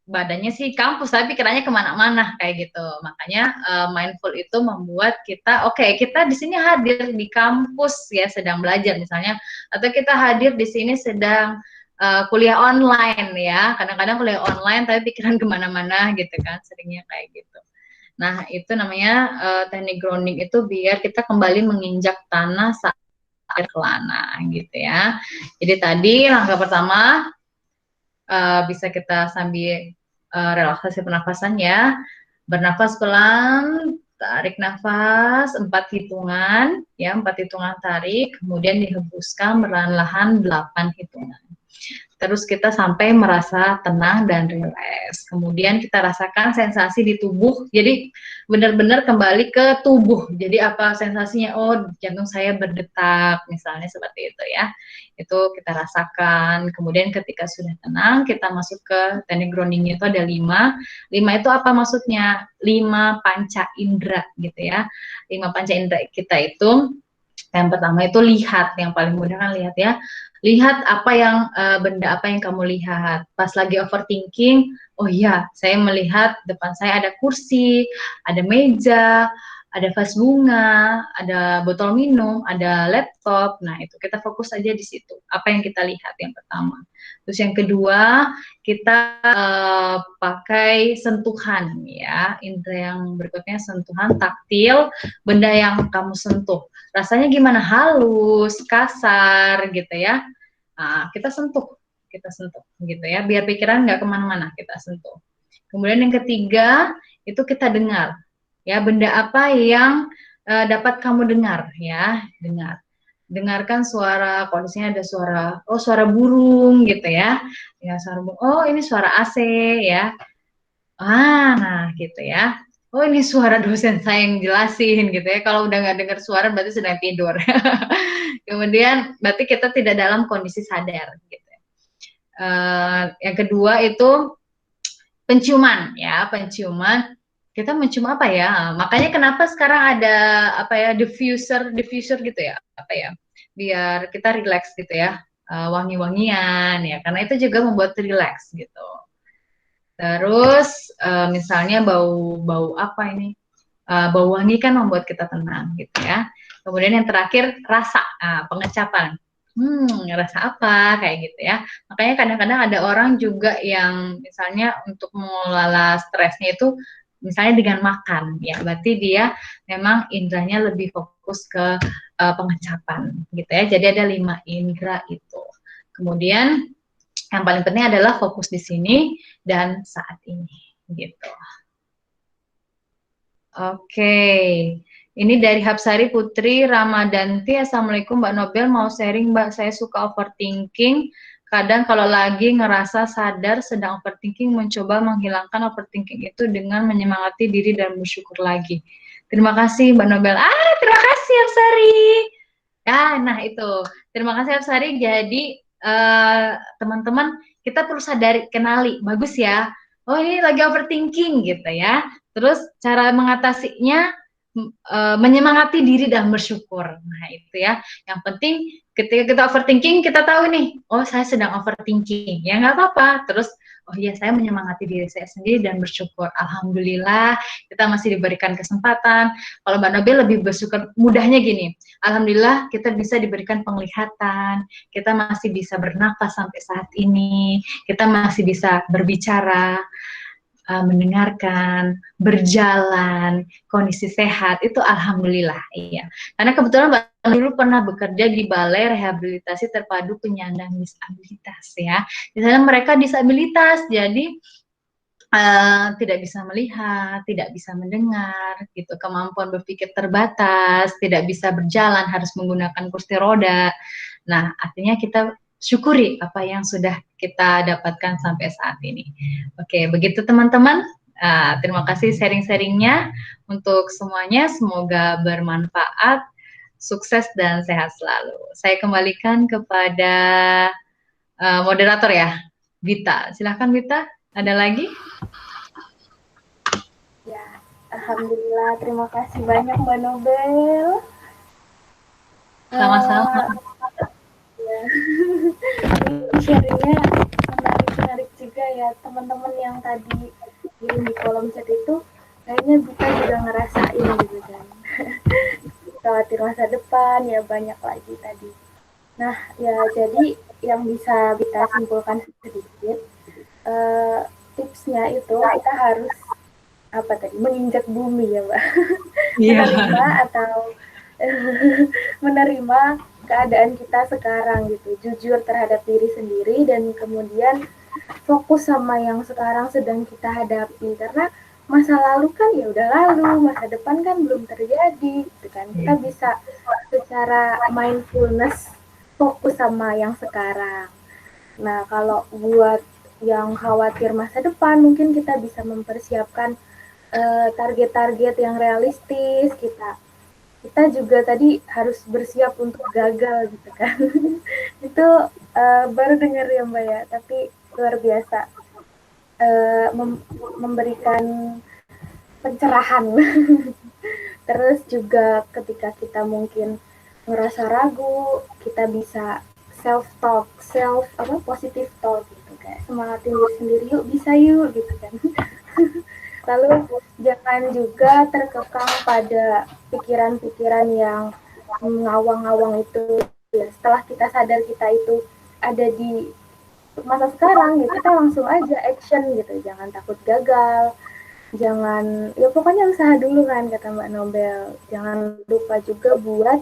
badannya sih kampus tapi pikirannya kemana-mana kayak gitu. Makanya mindful itu membuat kita kita di sini hadir di kampus ya, sedang belajar misalnya, atau kita hadir di sini sedang kuliah online ya. Kadang-kadang kuliah online tapi pikiran kemana-mana gitu kan, seringnya kayak gitu. Nah itu namanya teknik grounding, itu biar kita kembali menginjak tanah saat kelana gitu ya. Jadi tadi langkah pertama bisa kita sambil relaksasi pernafasan ya. Bernafas pelan, tarik nafas 4 hitungan ya, 4 hitungan tarik, kemudian dihembuskan perlahan-lahan 8 hitungan. Terus kita sampai merasa tenang dan rileks. Kemudian kita rasakan sensasi di tubuh. Jadi benar-benar kembali ke tubuh. Jadi apa sensasinya? Oh, jantung saya berdetak, misalnya seperti itu ya. Itu kita rasakan. Kemudian ketika sudah tenang, kita masuk ke teknik grounding. Itu ada 5. 5 itu apa maksudnya? 5 panca indera gitu ya. 5 panca indera kita itu, yang pertama itu lihat, yang paling mudah kan lihat ya. Lihat apa yang benda apa yang kamu lihat. Pas lagi overthinking, oh iya, saya melihat depan saya ada kursi, ada meja, ada vas bunga, ada botol minum, ada laptop. Nah, itu kita fokus aja di situ. Apa yang kita lihat yang pertama. Terus yang kedua, kita pakai sentuhan ya. Indra yang berikutnya sentuhan taktil, benda yang kamu sentuh. Rasanya gimana? Halus, kasar gitu ya. Nah, kita sentuh gitu ya. Biar pikiran nggak kemana-mana, kita sentuh. Kemudian yang ketiga, itu kita dengar. Ya, benda apa yang dapat kamu dengar ya, dengarkan suara, kondisinya ada suara, oh suara burung gitu ya, suara burung, oh ini suara AC ya, nah gitu ya, oh ini suara dosen saya yang jelasin gitu ya. Kalau udah nggak dengar suara berarti sedang tidur. Kemudian berarti kita tidak dalam kondisi sadar gitu. Yang kedua itu penciuman ya, penciuman. Kita mencium apa ya? Makanya kenapa sekarang ada apa ya, diffuser gitu ya, apa ya, biar kita relax gitu ya, wangi-wangian ya, karena itu juga membuat relax gitu. Terus misalnya bau apa ini, bau wangi kan membuat kita tenang gitu ya. Kemudian yang terakhir rasa, pengecapan. Rasa apa kayak gitu ya. Makanya kadang-kadang ada orang juga yang misalnya untuk mengelola stresnya itu misalnya dengan makan ya, berarti dia memang indranya lebih fokus ke pengecapan gitu ya. Jadi ada 5 indra itu. Kemudian yang paling penting adalah fokus di sini dan saat ini gitu. Oke. Ini dari Hapsari Putri Ramadanti. Assalamualaikum Mbak Nobel, mau sharing Mbak, saya suka overthinking. Kadang kalau lagi ngerasa sadar sedang overthinking, mencoba menghilangkan overthinking itu dengan menyemangati diri dan bersyukur lagi. Terima kasih Mbak Nobel. Terima kasih Hapsari. Nah itu. Terima kasih Hapsari. Jadi teman-teman, kita perlu sadari, kenali. Bagus ya. Oh ini lagi overthinking gitu ya. Terus cara mengatasinya, menyemangati diri dan bersyukur. Nah itu ya. Yang penting ketika kita overthinking, kita tahu nih, oh saya sedang overthinking, ya nggak apa-apa. Terus, oh iya saya menyemangati diri saya sendiri dan bersyukur. Alhamdulillah kita masih diberikan kesempatan. Kalau Mbak Nobel lebih bersyukur, mudahnya gini, alhamdulillah kita bisa diberikan penglihatan, kita masih bisa bernafas sampai saat ini, kita masih bisa berbicara. mendengarkan, berjalan, kondisi sehat, itu alhamdulillah, iya. Karena kebetulan Mbak dulu pernah bekerja di Balai Rehabilitasi Terpadu Penyandang Disabilitas ya. Di sana mereka disabilitas, jadi tidak bisa melihat, tidak bisa mendengar, gitu. Kemampuan berpikir terbatas, tidak bisa berjalan, harus menggunakan kursi roda. Nah, artinya kita syukuri apa yang sudah kita dapatkan sampai saat ini. Oke, begitu teman-teman. Terima kasih sharing-sharingnya untuk semuanya. Semoga bermanfaat, sukses dan sehat selalu. Saya kembalikan kepada moderator ya, Vita. Silahkan Vita. Ada lagi? Ya, alhamdulillah. Terima kasih banyak Mbak Nobel. Sama-sama. Ya. Sharingnya menarik juga ya, teman-teman yang tadi kirim di kolom chat itu kayaknya kita juga ngerasain gitu kan. Khawatir masa depan ya, banyak lagi tadi. Nah ya, jadi yang bisa kita simpulkan sedikit, tipsnya itu kita harus apa tadi, menginjak bumi ya Mbak. Menerima atau menerima keadaan kita sekarang gitu, jujur terhadap diri sendiri, dan kemudian fokus sama yang sekarang sedang kita hadapi, karena masa lalu kan ya udah lalu, masa depan kan belum terjadi gitu kan. Kita bisa secara mindfulness fokus sama yang sekarang. Nah, kalau buat yang khawatir masa depan, mungkin kita bisa mempersiapkan target-target yang realistis. Kita juga tadi harus bersiap untuk gagal gitu kan. Itu baru dengar ya Mbak ya, tapi luar biasa, memberikan pencerahan. Terus juga ketika kita mungkin ngerasa ragu, kita bisa positive talk gitu, kayak semangatin diri sendiri, yuk bisa yuk gitu kan. Lalu jangan juga terkekang pada pikiran-pikiran yang ngawang-ngawang itu ya. Setelah kita sadar kita itu ada di masa sekarang, ya kita langsung aja action gitu, jangan takut gagal, jangan, ya pokoknya usaha dulu kan kata Mbak Nobel. Jangan lupa juga buat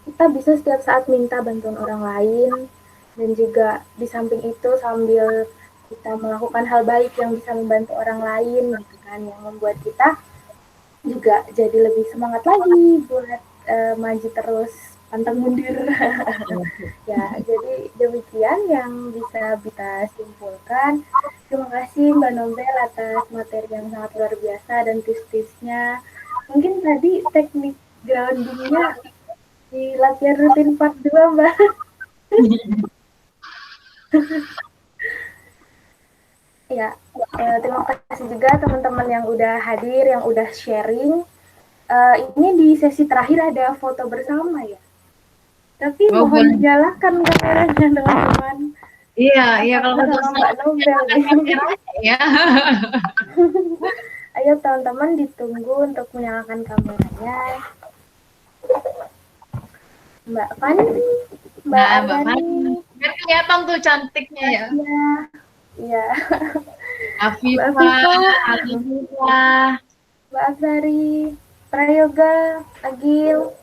kita bisa setiap saat minta bantuan orang lain, dan juga di samping itu sambil kita melakukan hal baik yang bisa membantu orang lain gitu kan, yang membuat kita juga jadi lebih semangat lagi buat maju terus, pantang mundur. Ya, jadi demikian yang bisa kita simpulkan. Terima kasih Mbak Nobel atas materi yang sangat luar biasa dan tips-tipsnya. Mungkin tadi teknik groundingnya di latihan rutin part 2 Mbak. Ya, terima kasih juga teman-teman yang udah hadir, yang udah sharing. Ini di sesi terakhir ada foto bersama ya. Tapi mohon dinyalakan kameranya teman-teman. Iya, kalau foto Mbak Nobel ya. Ayo teman-teman, ditunggu untuk menyalakan kameranya. Mbak Fani, Mbak Fani. Biar kelihatan tuh cantiknya ya. Iya. Afifah, Mbak Azari, Prayoga, Agil,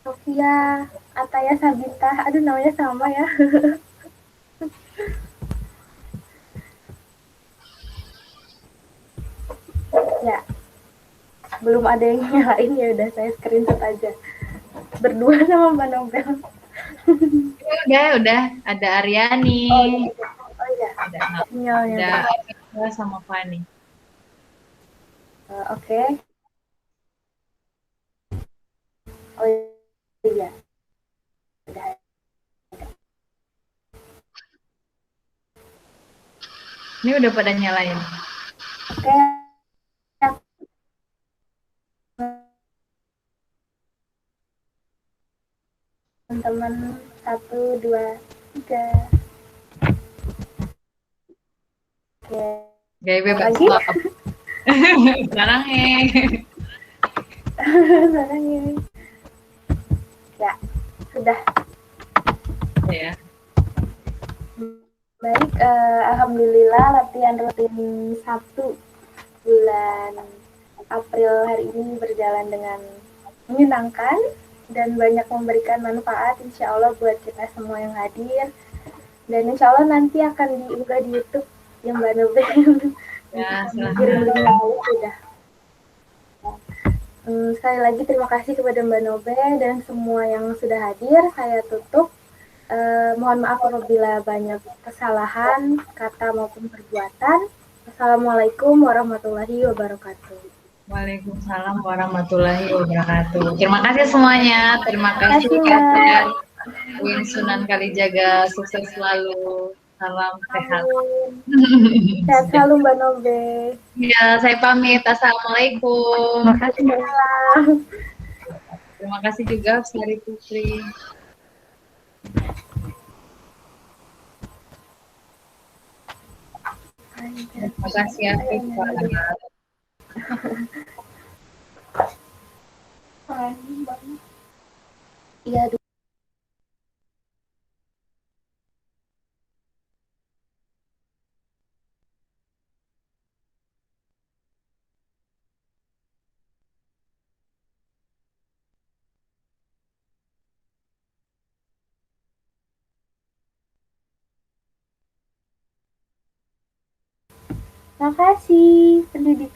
Sofia, Ataya Sabita. Aduh, namanya sama ya. Ya, belum ada yang nyalain, ya udah saya screenshot aja. Berdua sama Mbak Nobel. Udah, ada Aryani. Oh iya, ada sama Fani. Oke. Oh iya. Ini udah pada nyalain. Oke. Teman-teman, 1, 2, 3. Oke. Gaya bebas. Sekarang Ya, sudah. Ya. Baik, Alhamdulillah latihan rutin Sabtu bulan April hari ini berjalan dengan menyenangkan dan banyak memberikan manfaat insya Allah buat kita semua yang hadir. Dan insya Allah nanti akan diunggah di YouTube yang Mbak Nobe Ya, kirim linknya kalau sudah. Sekali lagi terima kasih kepada Mbak Nobe dan semua yang sudah hadir. Saya tutup. Mohon maaf apabila banyak kesalahan kata maupun perbuatan. Assalamualaikum warahmatullahi wabarakatuh. Waalaikumsalam warahmatullahi wabarakatuh. Terima kasih semuanya. Terima kasih Terima Kak kasih, Jen. Win Sunan Kalijaga, sukses selalu. Salam sehat. Sehat selalu Mbak Nobe. Ya, saya pamit. Assalamualaikum. Makasih Mbak. Terima kasih juga Sari Putri. Terima kasih ya, Iya, terima kasih pendidikan.